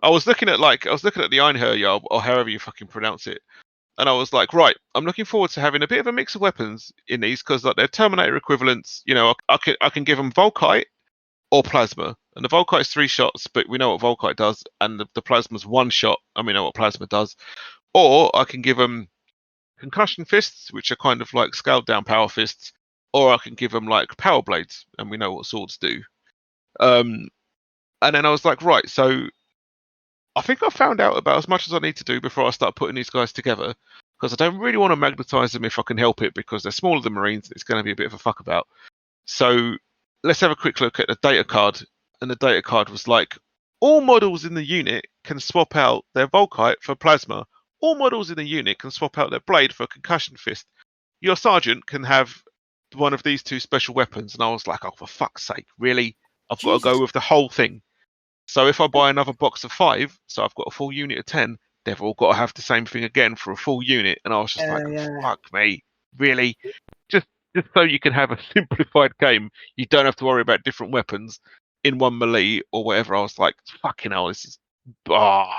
I was looking at the Einherjar, or however you fucking pronounce it, and I was like, right, I'm looking forward to having a bit of a mix of weapons in these, because like they're Terminator equivalents. You know, I can give them Volkite or plasma, and the Volkite is 3 shots, but we know what Volkite does, and the plasma's 1 shot, and we know what plasma does. Or I can give them concussion fists, which are kind of like scaled down power fists, or I can give them like power blades, and we know what swords do. And then I was like, right, so I think I found out about as much as I need to do before I start putting these guys together, because I don't really want to magnetize them if I can help it, because they're smaller than Marines. It's going to be a bit of a fuck about. So let's have a quick look at the data card. And the data card was like, all models in the unit can swap out their Volkite for plasma. All models in the unit can swap out their blade for a concussion fist. Your sergeant can have one of these 2 special weapons. And I was like, oh, for fuck's sake, really? I've got to go with the whole thing. So if I buy another box of 5, so I've got a full unit of 10, they've all got to have the same thing again for a full unit. And I was just fuck me, really? Just so you can have a simplified game, you don't have to worry about different weapons in one melee or whatever. I was like, fucking hell, this is So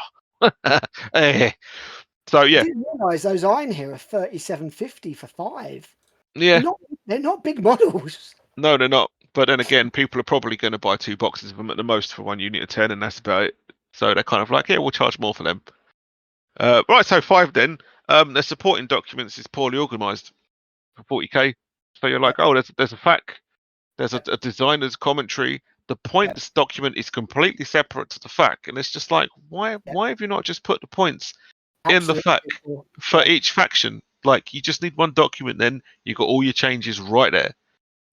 yeah, I didn't realise those iron here are 37.50 for 5. Yeah, they're not big models. No, they're not. But then again, people are probably going to buy 2 boxes of them at the most for 1 unit of 10, and that's about it. So they're kind of like, yeah, we'll charge more for them. Right, so 5 then. Their supporting documents is poorly organised for 40k. So you're like, oh, there's a FAQ, there's a designer's commentary. The points document is completely separate to the FAQ, and it's just like, why have you not just put the points in the FAQ for each faction? Like, you just need one document, then you got all your changes right there.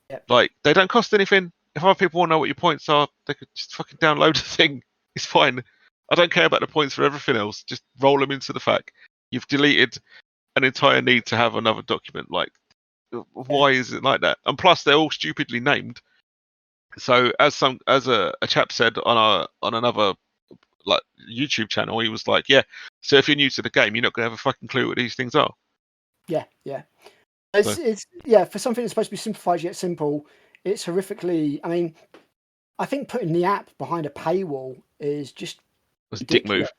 Yep. Like, they don't cost anything. If other people want to know what your points are, they could just fucking download the thing. It's fine. I don't care about the points for everything else. Just roll them into the fact. You've deleted an entire need to have another document. Like, why is it like that? And plus, they're all stupidly named. So, as a chap said on another like YouTube channel, he was like, "Yeah, so if you're new to the game, you're not gonna have a fucking clue what these things are." Yeah. It's for something that's supposed to be simplified yet simple. It's horrifically. I mean, I think putting the app behind a paywall is just That's a dick move.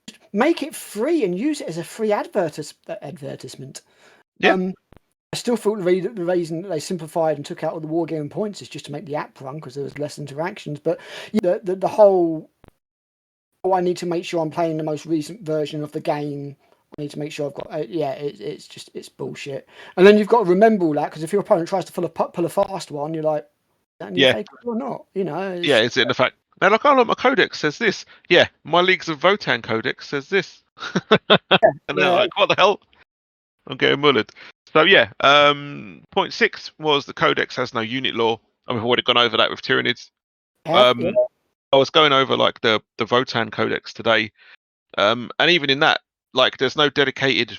Just make it free and use it as a free advertisement. Yeah. I still thought the reason that they simplified and took out all the wargaming points is just to make the app run because there was less interactions. But the whole, I need to make sure I'm playing the most recent version of the game. I need to make sure I've got. It's bullshit. And then you've got to remember all that because if your opponent tries to pull a fast one, you're like, fake it or not? You know. It's in the fact. They're like, "Oh look, my codex says this." Yeah, my Leagues of Votan codex says this. And they're like, "What the hell?" I'm getting mullered. So yeah, point 6 was the codex has no unit law, and we've already gone over that with Tyranids. I was going over like the Votan codex today, and even in that, like, there's no dedicated,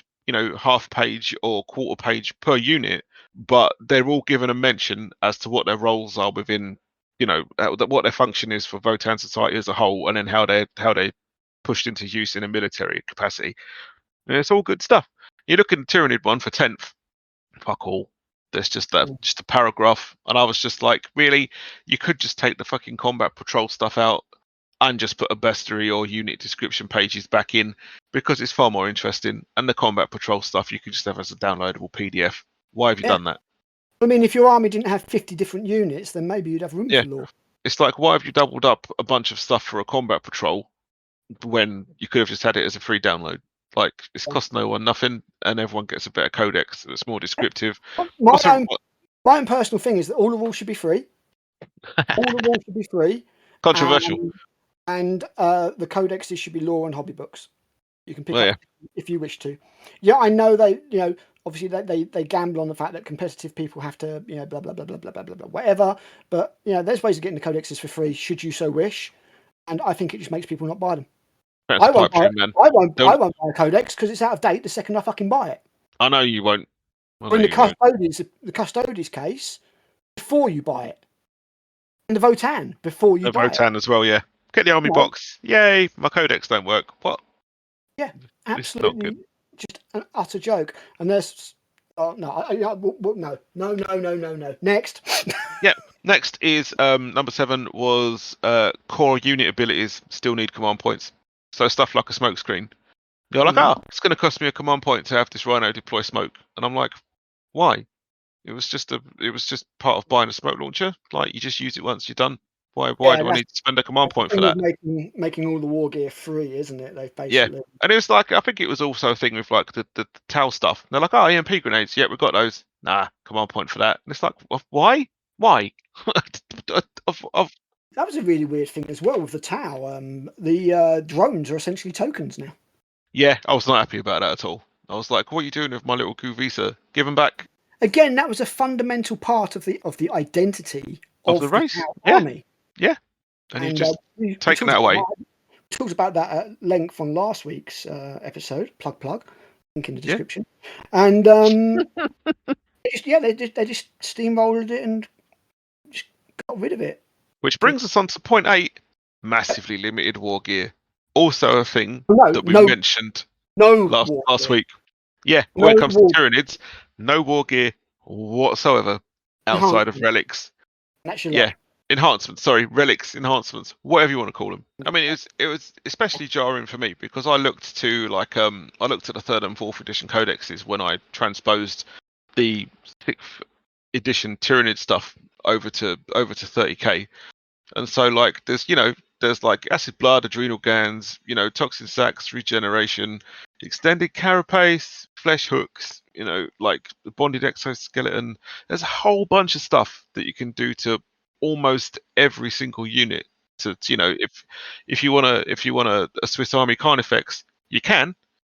half page or quarter page per unit, but they're all given a mention as to what their roles are within, what their function is for Votan society as a whole, and then how they pushed into use in a military capacity. And it's all good stuff. You look at the Tyranid one for 10th, fuck all. There's just a paragraph, and I was just like, really? You could just take the fucking combat patrol stuff out and just put a bestiary or unit description pages back in, because it's far more interesting. And the combat patrol stuff you could just have as a downloadable PDF. Why have you done that? I mean, if your army didn't have 50 different units, then maybe you'd have room for law. It's like, why have you doubled up a bunch of stuff for a combat patrol when you could have just had it as a free download? Like, it's cost no one nothing, and everyone gets a better codex that's more descriptive. My own personal thing is that all the rules should be free. All the rules should be free. Controversial. And the codexes should be law and hobby books. You can pick up if you wish to. Yeah, I know they, obviously they gamble on the fact that competitive people have to, blah blah blah blah blah blah blah whatever. But there's ways of getting the codexes for free, should you so wish. And I think it just makes people not buy them. I won't buy a codex because it's out of date the second I fucking buy it. I know you won't. In the Custodes case, before you buy it. And the Votan before you buy it. The Votan as well, yeah. Get the army box. Yay, my codex don't work. What? Yeah, absolutely. Just an utter joke. And there's... Oh, no. Next. Yeah. Next is number 7 was core unit abilities still need command points. So stuff like a smoke screen. You're like, it's going to cost me a command point to have this rhino deploy smoke. And I'm like, why? It was just part of buying a smoke launcher. Like, you just use it once, you're done. Why do I need to spend a command point for that? Making all the war gear free, isn't it? They've basically... Yeah, and it was like, I think it was also a thing with like the TOW stuff. And they're like, EMP grenades. Yeah, we've got those. Nah, command point for that. And it's like, why? That was a really weird thing as well with the TOW. The drones are essentially tokens now. Yeah, I was not happy about that at all. I was like, what are you doing with my little Kuvisa? Give them back. Again, that was a fundamental part of the identity of the race army. Yeah, and you've just taken that away. We talked about that at length on last week's episode. Plug. Link in the description. And they just steamrolled it and just got rid of it. Which brings us on to point 8: massively limited war gear. Also a thing that we mentioned last week. Yeah, when it comes to Tyranids, no war gear whatsoever outside of relics. Enhancements. Sorry, relics, enhancements, whatever you want to call them. I mean, it was especially jarring for me because I looked to at the 3rd and 4th edition codexes when I transposed the 6th edition Tyranid stuff over to 30k, and so like there's like acid blood, adrenal glands, toxin sacs, regeneration, extended carapace, flesh hooks, like the bonded exoskeleton. There's a whole bunch of stuff that you can do to almost every single unit. To if you want a Swiss Army Carnifex, you can,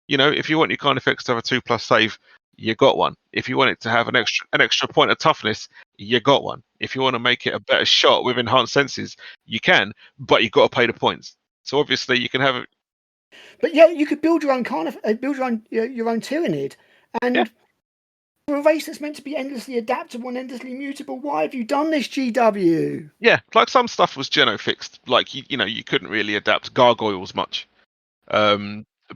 if you want your kind effects to have a 2+ save, you got one. If you want it to have an extra point of toughness, you got one. If you want to make it a better shot with enhanced senses, you can, but you got to pay the points. So obviously you can have. But yeah, you could build your own build your own Tyranid, and for a race that's meant to be endlessly adaptable and endlessly mutable, why have you done this, GW? Yeah, like some stuff was geno fixed. Like you couldn't really adapt gargoyles much.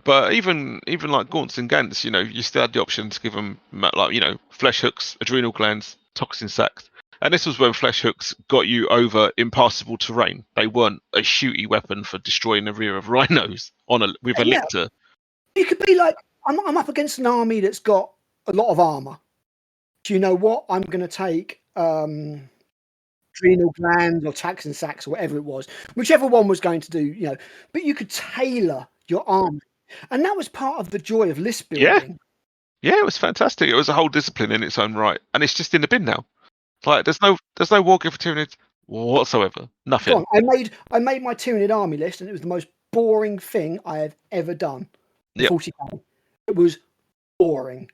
But even like gaunts and gants, you still had the option to give them like flesh hooks, adrenal glands, toxin sacs. And this was when flesh hooks got you over impassable terrain. They weren't a shooty weapon for destroying the rear of rhinos with a lictor. You could be like, I'm up against an army that's got a lot of armor. Do you know what? I'm going to take adrenal glands or toxin sacs or whatever it was, whichever one was going to do. But you could tailor your army, and that was part of the joy of list building. Yeah, it was fantastic. It was a whole discipline in its own right, and it's just in the bin now. Like there's no wargear for Tyranids whatsoever. Nothing. I made my Tyranid army list, and it was the most boring thing I have ever done. 40K. It was boring.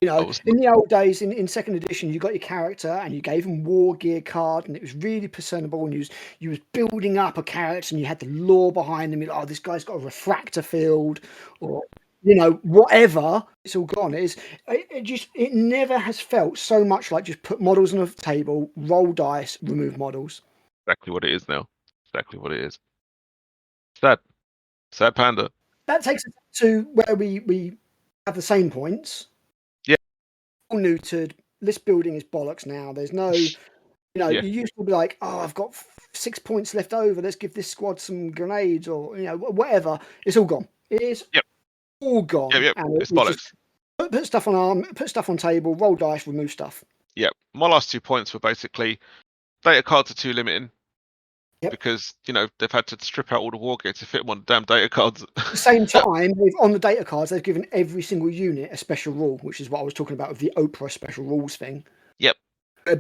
In the old days, in second edition, you got your character and you gave them war gear card, and it was really personable. And you was building up a character, and you had the lore behind them. You're like, oh, this guy's got a refractor field, or whatever. It's all gone. It never has felt so much like just put models on a table, roll dice, remove models. Exactly what it is now. Exactly what it is. Sad panda. That takes us to where we have the same points. Yeah. All neutered. List building is bollocks now. There's no, you used to be like, oh, I've got 6 points left over. Let's give this squad some grenades or whatever. It's all gone. It is all gone. Yep. It's bollocks. Put stuff on arm, put stuff on table, roll dice, remove stuff. Yep. My last 2 points were basically data cards are too limiting. Yep. Because they've had to strip out all the war gear to fit them on the damn data cards. At the same time, on the data cards, they've given every single unit a special rule, which is what I was talking about with the Oprah special rules thing. Yep.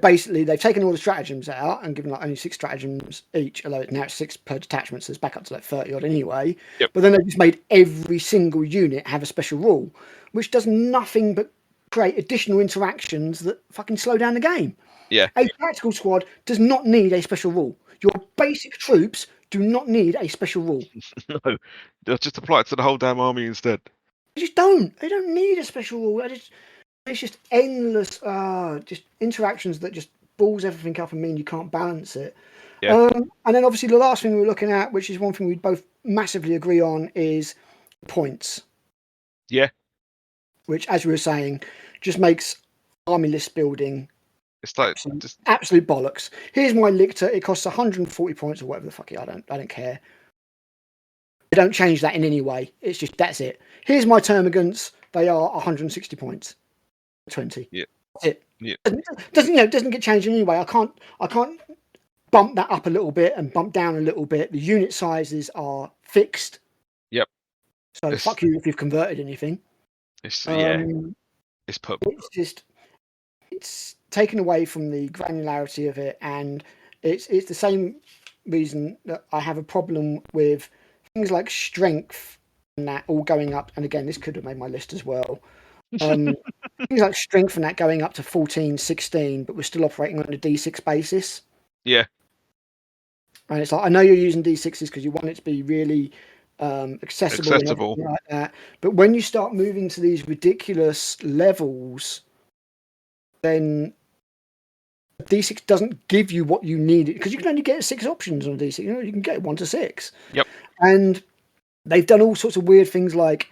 Basically, they've taken all the stratagems out and given only 6 stratagems each, although now it's 6 per detachment, so it's back up to 30 odd anyway. Yep. But then they've just made every single unit have a special rule, which does nothing but create additional interactions that fucking slow down the game. Yeah. A tactical squad does not need a special rule. Your basic troops do not need a special rule. No, they'll just apply it to the whole damn army instead. They just don't. They don't need a special rule. It's just endless, just interactions that just balls everything up and mean you can't balance it. Yeah. And then obviously the last thing we were looking at, which is one thing we both massively agree on, is points. Yeah. Which, as we were saying, just makes army list building. It's like absolute bollocks. Here's my lictor. It costs 140 points or whatever the fuck. I don't care. I don't change that in any way. It's just that's it. Here's my termagants. They are 160 points. 20. Yeah. That's it. Yeah. Doesn't get changed in any way. I can't bump that up a little bit and bump down a little bit. The unit sizes are fixed. Yep. So fuck you if you've converted anything. It's put. It's taken away from the granularity of it, and it's the same reason that I have a problem with things like strength and that all going up. And again, this could have made my list as well. Things like strength and that going up to 14, 16, but we're still operating on a D6 basis. Yeah. And it's like, I know you're using D6s because you want it to be really accessible. And everything like that. But when you start moving to these ridiculous levels, then D6 doesn't give you what you need, because you can only get 6 options on a D6. You can get 1 to 6. Yep. And they've done all sorts of weird things like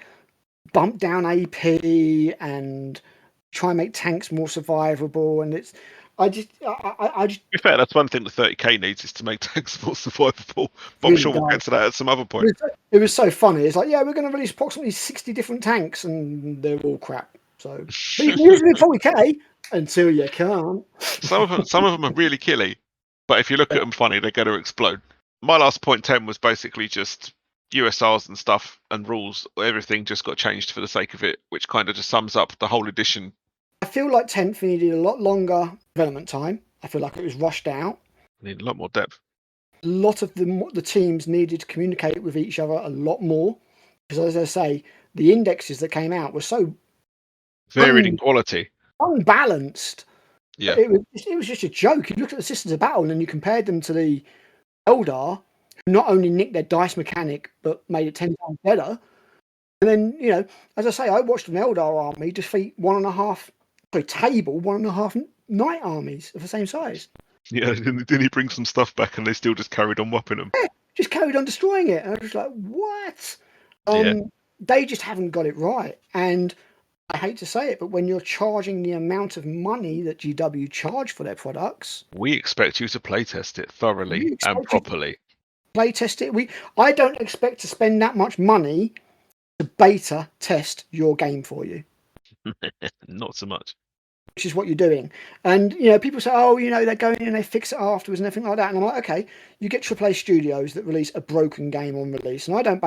bump down AP and try and make tanks more survivable. And I just. To be fair, that's one thing the 30k needs, is to make tanks more survivable. But I'm sure we'll get to that at some other point. It was so funny. It's like, yeah, we're going to release approximately 60 different tanks, and they're all crap. So, but you can use them in 40k. Until you can't. Some of them are really killy, but if you look at them funny, they're going to explode. My last point 10 was basically just USRs and stuff and rules. Everything just got changed for the sake of it, which kind of just sums up the whole edition. I feel like 10th needed a lot longer development time. I feel like it was rushed out. Need a lot more depth. A lot of the teams needed to communicate with each other a lot more, because as I say, the indexes that came out were so varied in quality, unbalanced. Yeah, it was just a joke. You look at the Systems of Battle and you compared them to the Eldar, who not only nicked their dice mechanic but made it 10 times better. And then, as I say, I watched an Eldar army defeat 1.5 Knight armies of the same size. Yeah, didn't he bring some stuff back and they still just carried on whopping them? Yeah, just carried on destroying it. And I was like, what? Yeah. They just haven't got it right. And I hate to say it, but when you're charging the amount of money that GW charge for their products, we expect you to playtest it thoroughly and properly. Playtest it. I don't expect to spend that much money to beta test your game for you. Not so much. Which is what you're doing. And, people say, oh, they go in and they fix it afterwards and everything like that. And I'm like, okay, you get AAA studios that release a broken game on release. And I don't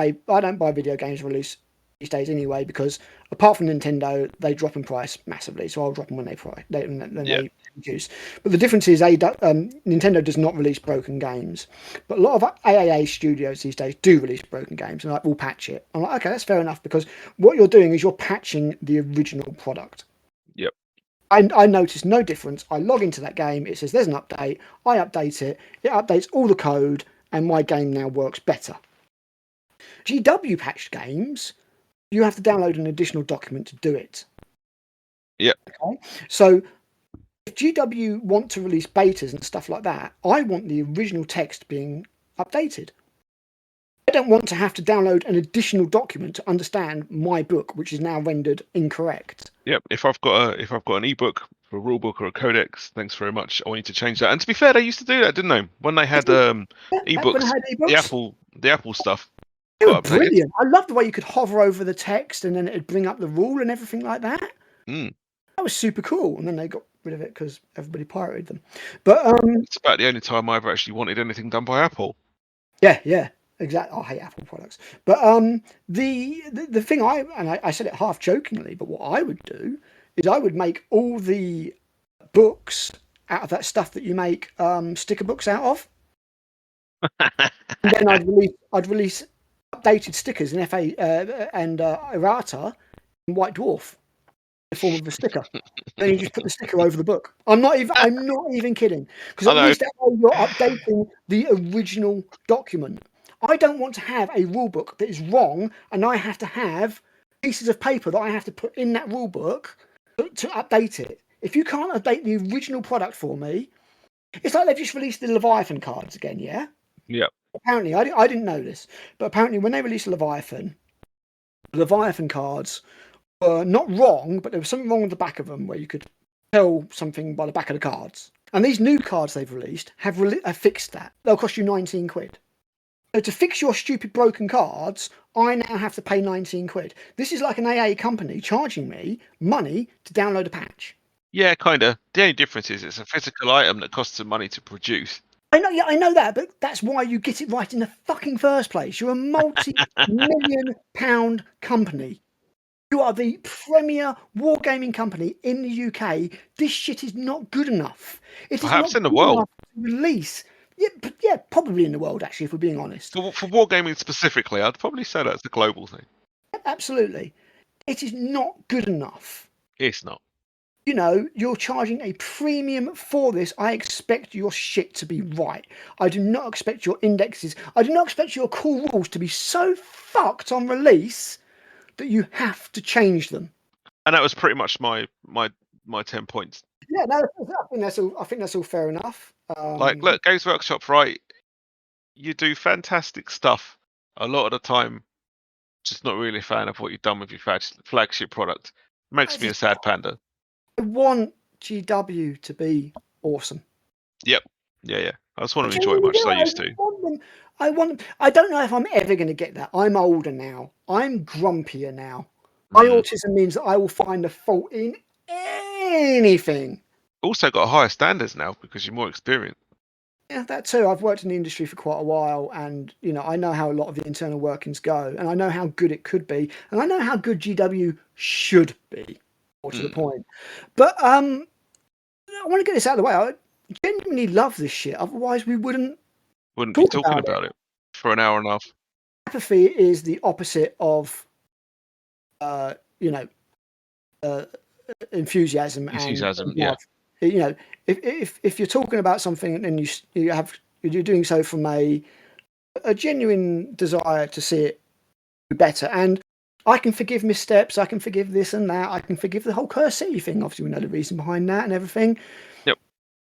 buy video games release these days anyway, because apart from Nintendo, they drop in price massively. So I'll drop them when they they produce. But the difference is Nintendo does not release broken games. But a lot of AAA studios these days do release broken games, and we'll patch it. I'm like, okay, that's fair enough, because what you're doing is you're patching the original product. Yep. I noticed no difference. I log into that game, it says there's an update, I update it updates all the code, and my game now works better. GW patched games, you have to download an additional document to do it. Yep. Okay. So if GW want to release betas and stuff like that, I want the original text being updated. I don't want to have to download an additional document to understand my book, which is now rendered incorrect. Yep. If I've got an ebook for a rulebook or a codex, thanks very much. I want you to change that. And to be fair, they used to do that, didn't they? When they had ebooks, the Apple stuff. They were brilliant. I loved the way you could hover over the text and then it'd bring up the rule and everything like that. Mm. That was super cool. And then they got rid of it because everybody pirated them. But it's about the only time I ever actually wanted anything done by Apple. Yeah. Exactly. I hate Apple products. But the thing I said it half jokingly, but what I would do is I would make all the books out of that stuff that you make sticker books out of. And then I'd release updated stickers in FA and errata in White Dwarf in the form of a sticker. Then you just put the sticker over the book. I'm not even kidding, because at least you're updating the original document. I don't want to have a rule book that is wrong and I have to have pieces of paper that I have to put in that rule book to update it. If you can't update the original product for me, it's like they've just released the Leviathan cards again, yeah? Yeah. Apparently, I didn't know this, but apparently when they released Leviathan, the Leviathan cards were not wrong, but there was something wrong with the back of them where you could tell something by the back of the cards. And these new cards they've released have fixed that. They'll cost you 19 quid. So to fix your stupid broken cards, I now have to pay 19 quid. This is like an AA company charging me money to download a patch. Yeah, kind of. The only difference is it's a physical item that costs some money to produce. I know that, but that's why you get it right in the fucking first place. You're a multi-million pound company. You are the premier wargaming company in the UK. This shit is not good enough. It is perhaps not in the good world enough to release. Yeah, probably in the world, actually, if we're being honest. For wargaming specifically, I'd probably say that's a global thing. Absolutely. It is not good enough. It's not. You're charging a premium for this. I expect your shit to be right. I do not expect your indexes. I do not expect your cool rules to be so fucked on release that you have to change them. And that was pretty much my 10 points. Yeah, no, I think that's all fair enough. Look, Games Workshop, right? You do fantastic stuff. A lot of the time, just not really a fan of what you've done with your flagship product. Makes me a sad panda. I want GW to be awesome. Yep. Yeah. I just want to enjoy it much as I used to. I don't know if I'm ever going to get that. I'm older now. I'm grumpier now. My autism means that I will find a fault in anything. Also got higher standards now because you're more experienced. Yeah, that too. I've worked in the industry for quite a while, and I know how a lot of the internal workings go, and I know how good it could be, and I know how good GW should be, more to the point. But I want to get this out of the way. I genuinely love this shit. Otherwise, we wouldn't be talking about it for an hour and a half. Apathy is the opposite of enthusiasm and yeah. If you're talking about something and you're doing so from a genuine desire to see it do better, and I can forgive missteps, I can forgive this and that, I can forgive the whole Curse City thing. Obviously, we know the reason behind that and everything. Yep.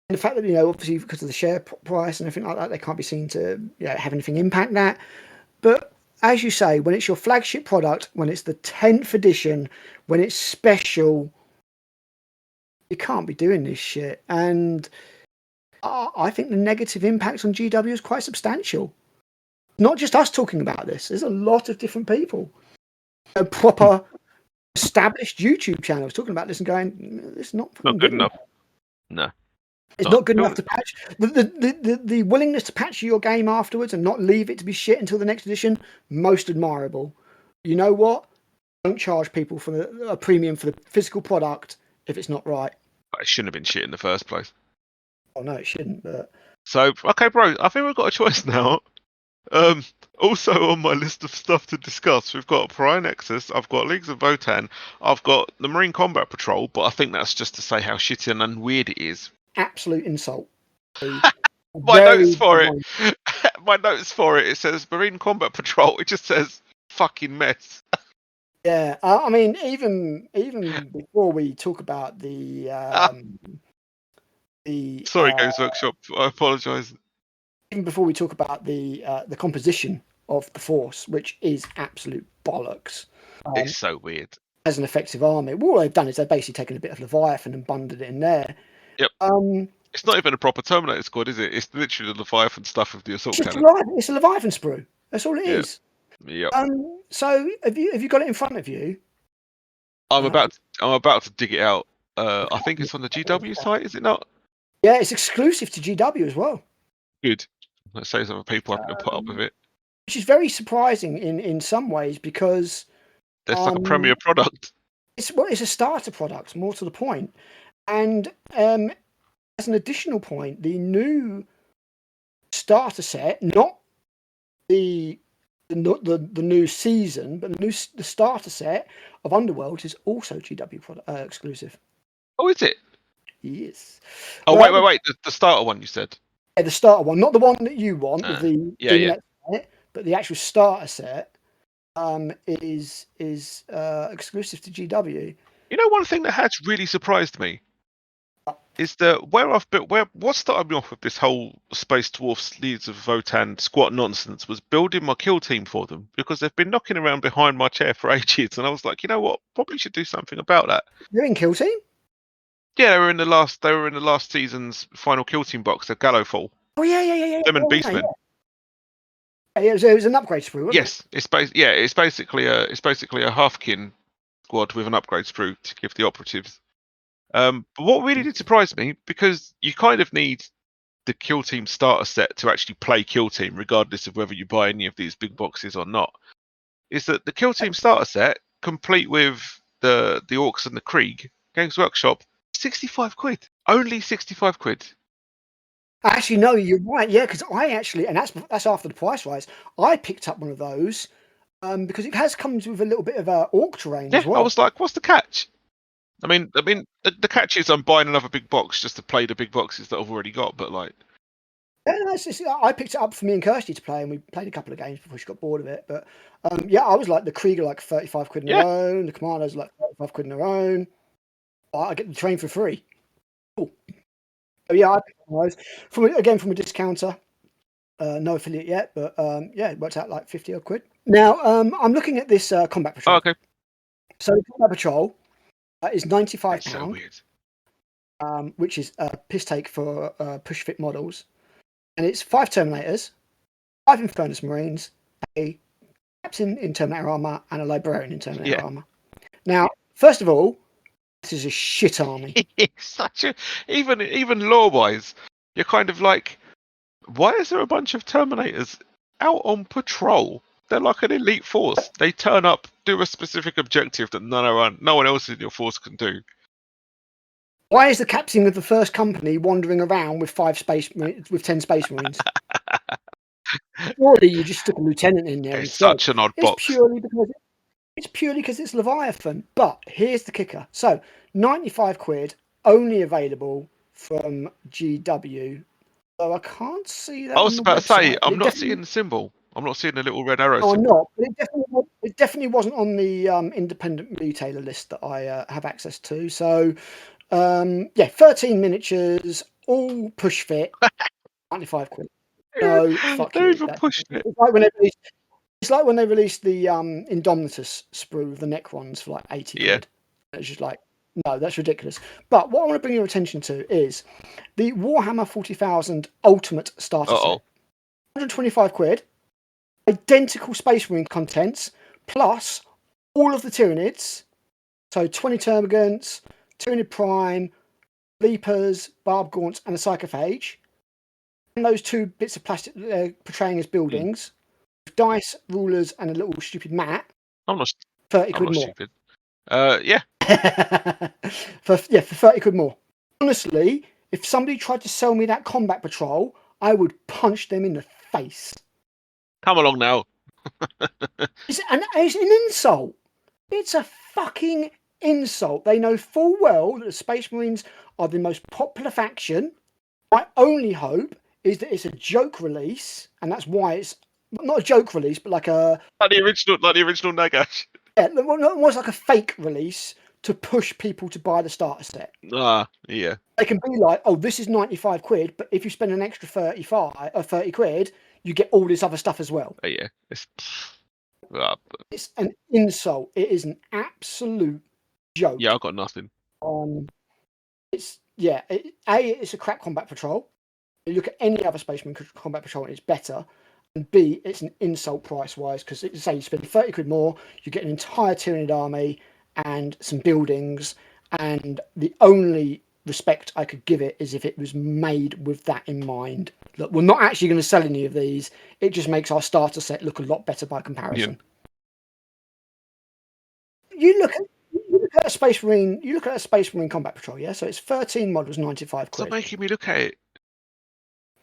And the fact that obviously because of the share price and everything like that, they can't be seen to have anything impact that. But as you say, when it's your flagship product, when it's the 10th edition, when it's special, you can't be doing this shit. And I think the negative impact on GW is quite substantial. Not just us talking about this. There's a lot of different people, proper established YouTube channels talking about this and going, "It's not good enough." No, it's not good enough to patch. The willingness to patch your game afterwards and not leave it to be shit until the next edition, most admirable. You know what? Don't charge people for a premium for the physical product if it's not right. But it shouldn't have been shit in the first place. Oh no, it shouldn't. But so okay, bro, I think we've got a choice now. Also on my list of stuff to discuss, we've got Pariah Nexus, I've got Leagues of Votann, I've got the Marine Combat Patrol, but I think that's just to say how shitty and weird it is. Absolute insult. My notes for it, it says Marine Combat Patrol. It just says fucking mess. Yeah, I mean, even before we talk about the Sorry, Games Workshop, I apologise. Even before we talk about the composition of the force, which is absolute bollocks. It's so weird. As an effective army, all they've done is they've basically taken a bit of Leviathan and bundled it in there. Yep. It's not even a proper Terminator squad, is it? It's literally the Leviathan stuff of the assault cannon. It's a Leviathan sprue. That's all it is. Yep. So have you got it in front of you? I'm about to dig it out. I think it's on the GW site, is it not? Yeah, it's exclusive to GW as well. Good. That saves other people having to put up with it. Which is very surprising in some ways because it's like a premier product. It's a starter product, more to the point. And as an additional point, the new starter set, not the new season, but the starter set of Underworld is also GW exclusive. Oh, is it? Yes. Oh, wait. The starter one you said. Yeah, the starter one, not the one that you want with the set, but the actual starter set is exclusive to GW. You know, one thing that has really surprised me is that what started me off with this whole Space Dwarfs Leagues of Votann squat nonsense was building my kill team for them, because they've been knocking around behind my chair for ages, and I was like, you know what, probably should do something about that. You're in kill team? Yeah, they were in the last season's final kill team box, the Gallowfall. Oh yeah. Them and Beastmen. Yeah, it was an upgrade sprue, wasn't it? It's basically a halfkin squad with an upgrade sprue to give the operatives. But what really did surprise me, because you kind of need the kill team starter set to actually play kill team, regardless of whether you buy any of these big boxes or not, is that the kill team starter set, complete with the orcs and the Krieg, Games Workshop, 65 quid. Only 65 quid. Actually, no, you're right. Yeah, because and that's after the price rise. I picked up one of those because it comes with a little bit of orc terrain as well. I was like, what's the catch? I mean, the catch is I'm buying another big box just to play the big boxes that I've already got. But like, yeah, I picked it up for me and Kirsty to play, and we played a couple of games before she got bored of it. But I was like the Krieger, like 35 quid in their own. The Commandos like 35 quid in their own. I get the train for free. Cool. So yeah, I picked one of those from a discounter. No affiliate yet, but it worked out like 50 odd quid. Now I'm looking at this Combat Patrol. Oh, okay. So the Combat Patrol is £95. That's so weird. Which is a piss take for push fit models, and it's 5 Terminators, 5 Infernus Marines, a Captain in Terminator armor, and a Librarian in Terminator armor. Now, first of all, this is a shit army. It's even lore wise, you're kind of like, why is there a bunch of Terminators out on patrol? They're like an elite force. They turn up, do a specific objective that no one else in your force can do. Why is the captain of the first company wandering around with 10 Space Marines? Surely you just stuck a lieutenant in there. It's such an odd box. Purely because It's purely because it's Leviathan. But here's the kicker. So, 95 quid, only available from GW. So I can't see that I on was the about to say, website. I'm not seeing the symbol. I'm not seeing the little red arrow No, I'm symbol. not. But it definitely wasn't on the independent retailer list that I have access to. So, yeah, 13 miniatures, all push fit, 95 quid. No, fuck They're you. even pushing it. It's like when they released the Indomitus sprue of the Necrons for like 80 Yeah. quid. It's just like, no, that's ridiculous. But what I want to bring your attention to is the Warhammer 40,000 Ultimate Starter Set. 125 quid, identical Space Marine contents, plus all of the Tyranids. So 20 Termagants, Tyranid Prime, Leapers, Barb Gaunts, and a Psychophage. And those two bits of plastic portraying as buildings. Dice, rulers, and a little stupid mat. I'm not 30 quid more. Stupid. Yeah. for 30 quid more. Honestly, if somebody tried to sell me that Combat Patrol, I would punch them in the face. Come along now. It's an insult. It's a fucking insult. They know full well that the Space Marines are the most popular faction. My only hope is that it's a joke release, and that's why it's not a joke release, but like the original Nagash. Yeah, almost like a fake release to push people to buy the starter set. Yeah. They can be like, oh, this is 95 quid, but if you spend an extra 30 quid, you get all this other stuff as well. Oh, yeah. It's an insult. It is an absolute joke. Yeah, I've got nothing. It's a crap Combat Patrol. You look at any other Spaceman Combat Patrol and it's better. And B, it's an insult price-wise, because say you spend 30 quid more, you get an entire Tyranid army and some buildings, and the only respect I could give it is if it was made with that in mind. Look, we're not actually going to sell any of these. It just makes our starter set look a lot better by comparison. Yeah. You look at a Space Marine. You look at a Space Marine Combat Patrol, yeah. So it's 13 models, 95 quid. Stop making me look at it.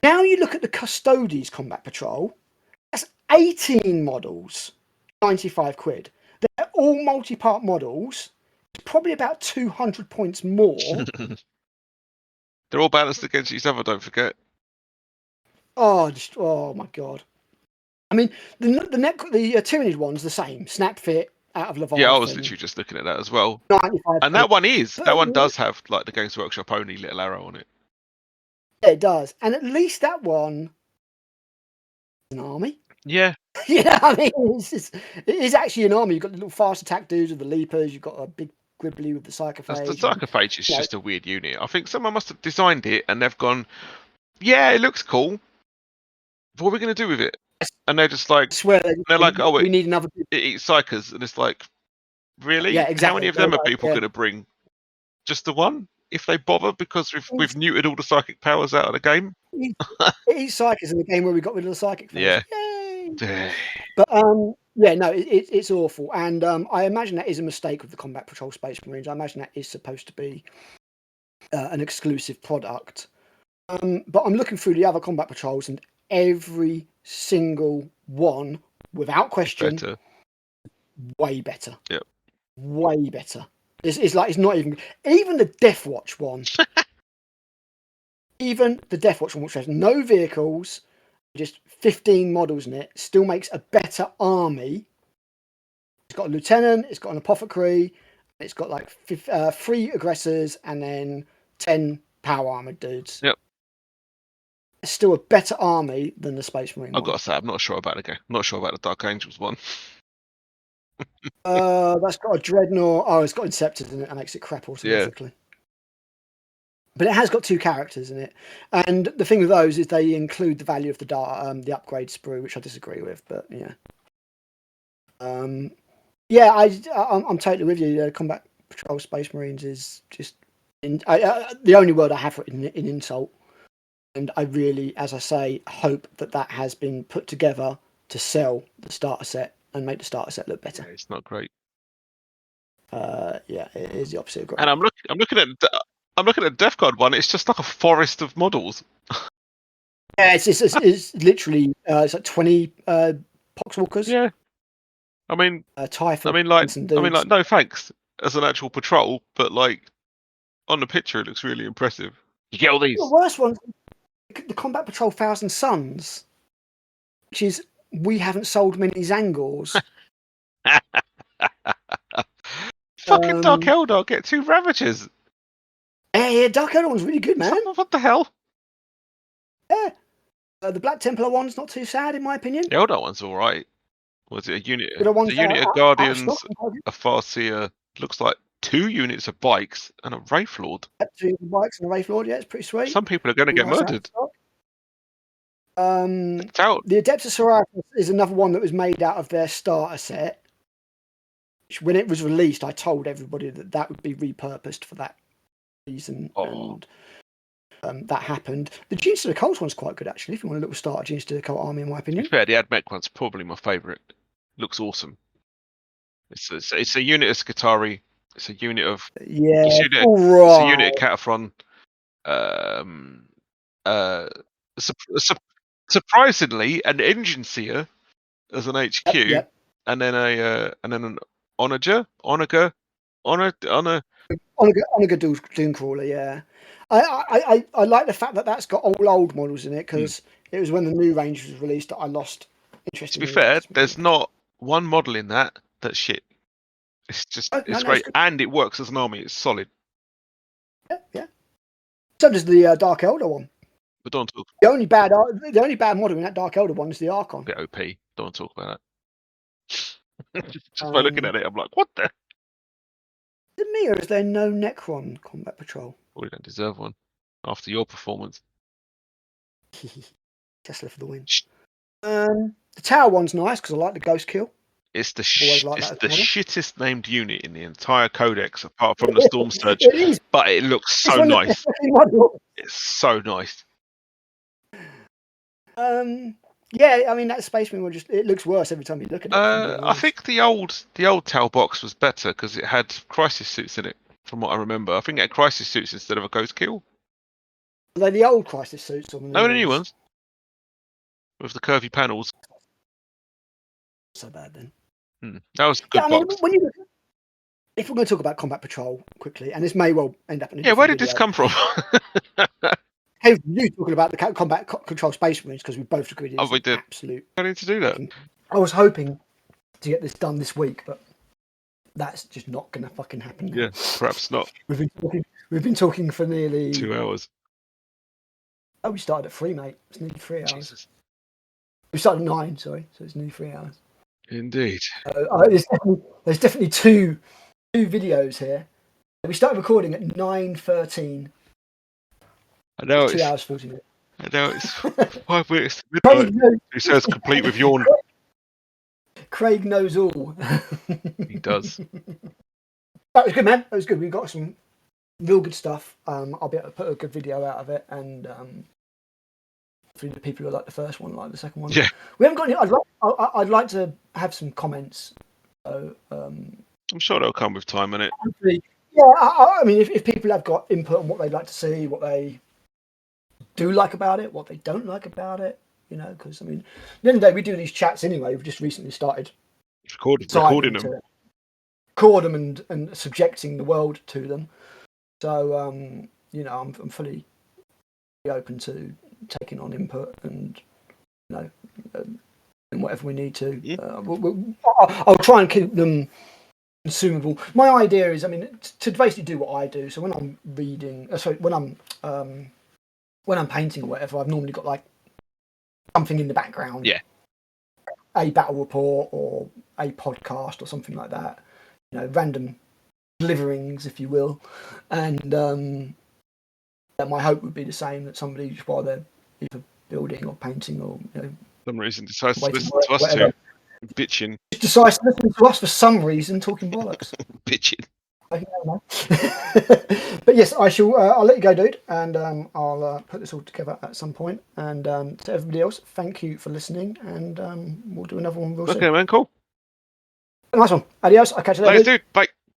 Now you look at the Custodes Combat Patrol. That's 18 models, 95 quid. They're all multi-part models. Probably about 200 points more. They're all balanced against each other, don't forget. Oh my god. I mean, the Tyranid one's the same. Snap fit out of Leviathan. Yeah, I was literally just looking at that as well. 95 and that one does have like the Games Workshop only little arrow on it. Yeah, it does. And at least that one is an army. Yeah. Yeah, I mean, it is actually an army. You've got the little fast attack dudes with the Leapers. You've got a big Gribbly with the Psychophage. The Psychophage is just a weird unit. I think someone must have designed it and they've gone, yeah, it looks cool. What are we going to do with it? And they're just like, they're like, oh, we need another. It eats psychers, and it's like, really? Yeah, exactly. How many of them are people going to bring? Just the one, if they bother, because we've neutered all the psychic powers out of the game. It eats psychics in the game where we got rid of the psychic powers. Yeah. Yay! But yeah, no, it's awful, and I imagine that is a mistake with the Combat Patrol Space Marines. I imagine that is supposed to be an exclusive product. But I'm looking through the other Combat Patrols, and every single one, without question, way better. Yep. Way better. It's like it's not even the Death Watch one. Even the Death Watch one, which has no vehicles, just 15 models in it, still makes a better army. It's got a lieutenant, it's got an apothecary, it's got like 3 aggressors, and then 10 power armored dudes. Yep. It's still a better army than the Space Marine. I've got to say, I'm not sure about the game. I'm not sure about the Dark Angels one. That's got a Dreadnought. Oh, it's got Inceptors in it. That makes it crap automatically. Yeah. But it has got 2 characters in it, and the thing with those is they include the value of the upgrade sprue, which I disagree with. But yeah, I'm totally with you. Combat Patrol Space Marines is just the only word I have for it in insult. And I really, as I say, hope that has been put together to sell the starter set and make the starter set look better. Yeah, it's not great. Yeah, it is the opposite of great. And I'm looking at Death Guard one. It's just like a forest of models. Yeah, it's literally it's like 20 Poxwalkers. Yeah. I mean, Typhus. no thanks as an actual patrol, but like on the picture, it looks really impressive. You get all these. The worst one, the Combat Patrol Thousand Suns, which is we haven't sold many Zangors. Fucking Dark Eldar get 2 Ravagers. Yeah, Dark Eldar one's really good, man. What the hell? Yeah. The Black Templar one's not too sad, in my opinion. The Eldar one's all right. Was it a unit? The unit of Guardians, a Farseer, looks like 2 units of bikes, and a Wraith Lord. 2 bikes and a Wraith Lord, yeah, it's pretty sweet. Some people are going to get murdered. The Adepts of Sororitas is another one that was made out of their starter set. Which, when it was released, I told everybody that would be repurposed for that reason, and that happened. The Genes to the Cult one's quite good, actually, if you want a little starter Genes to the Cult army, in my opinion. To be fair, the Admech one's probably my favourite. Looks awesome. It's a unit of Skitarii. It's a unit of it's a unit of Cataphron. Surprisingly, an Engine Seer as an HQ, and then an Onager, Onager Dooncrawler, yeah. I like the fact that that's got all old models in it, because it was when the new range was released that I lost interest. To be fair, there's not one model in that's shit. It's just it's great, and it works as an army. It's solid. Yeah. So does the Dark Eldar one. But don't talk. The only bad model in that Dark Eldar one is the Archon. A bit OP. Don't talk about that. Just by looking at it, I'm like, what the? Is it me, or is there no Necron Combat Patrol? We don't deserve one after your performance. Tesla for the win. The Tower one's nice because I like the Ghost Kill. It's the shittest named unit in the entire codex, apart from the Storm Surge. But it looks so nice. It's so nice. Yeah, I mean that Space Marine it looks worse every time you look at it. I think the old Tau box was better because it had crisis suits in it. From what I remember, I think it had crisis suits instead of a Ghost Kill. Are they the old crisis suits or the new ones? With the curvy panels. So bad then. That was a good box. If we're going to talk about Combat Patrol quickly, and this may well end up in where did this come from? Hey, you talking about the Combat Control Space Marines because we both agreed it's we did. Absolute. I need to do that. I was hoping to get this done this week, but that's just not going to fucking happen now. Yeah, perhaps not. We've been talking for nearly 2 hours. Oh, we started at 3, mate. It's nearly 3 hours. Jesus. We started at 9, sorry, so it's nearly 3 hours. Indeed. There's definitely two videos here. We started recording at 9:13. I know 2 hours 40 minutes. I know it's 5 minutes. It says complete with yawn. Craig knows all. He does. That was good, man. That was good. We got some real good stuff. I'll be able to put a good video out of it, and for the people who like the first one, like the second one. Yeah. We haven't got any. I'd like to have some comments. So, I'm sure they'll come with time, innit? Yeah, I mean, if people have got input on what they'd like to see, what they do like about it, what they don't like about it, because I mean, at the end of the day, we do these chats anyway. We've just recently started recording them. Record them and subjecting the world to them. So, I'm fully open to taking on input and, and whatever we need to. Yeah. I'll try and keep them consumable. My idea is, I mean, to basically do what I do. So when I'm reading, when I'm painting or whatever, I've normally got like something in the background. Yeah. A battle report or a podcast or something like that. Random deliverings, if you will. And my hope would be the same, that somebody, just while they're either building or painting or some reason decides to listen to us too. Bitching. Decides to listen to us for some reason, talking bollocks. Bitching. But yes, I shall. I'll let you go, dude, and I'll put this all together at some point. And to everybody else, thank you for listening, and we'll do another one real soon. Okay, man, cool. Nice one. Adios. I'll catch you later. Dude. Bye.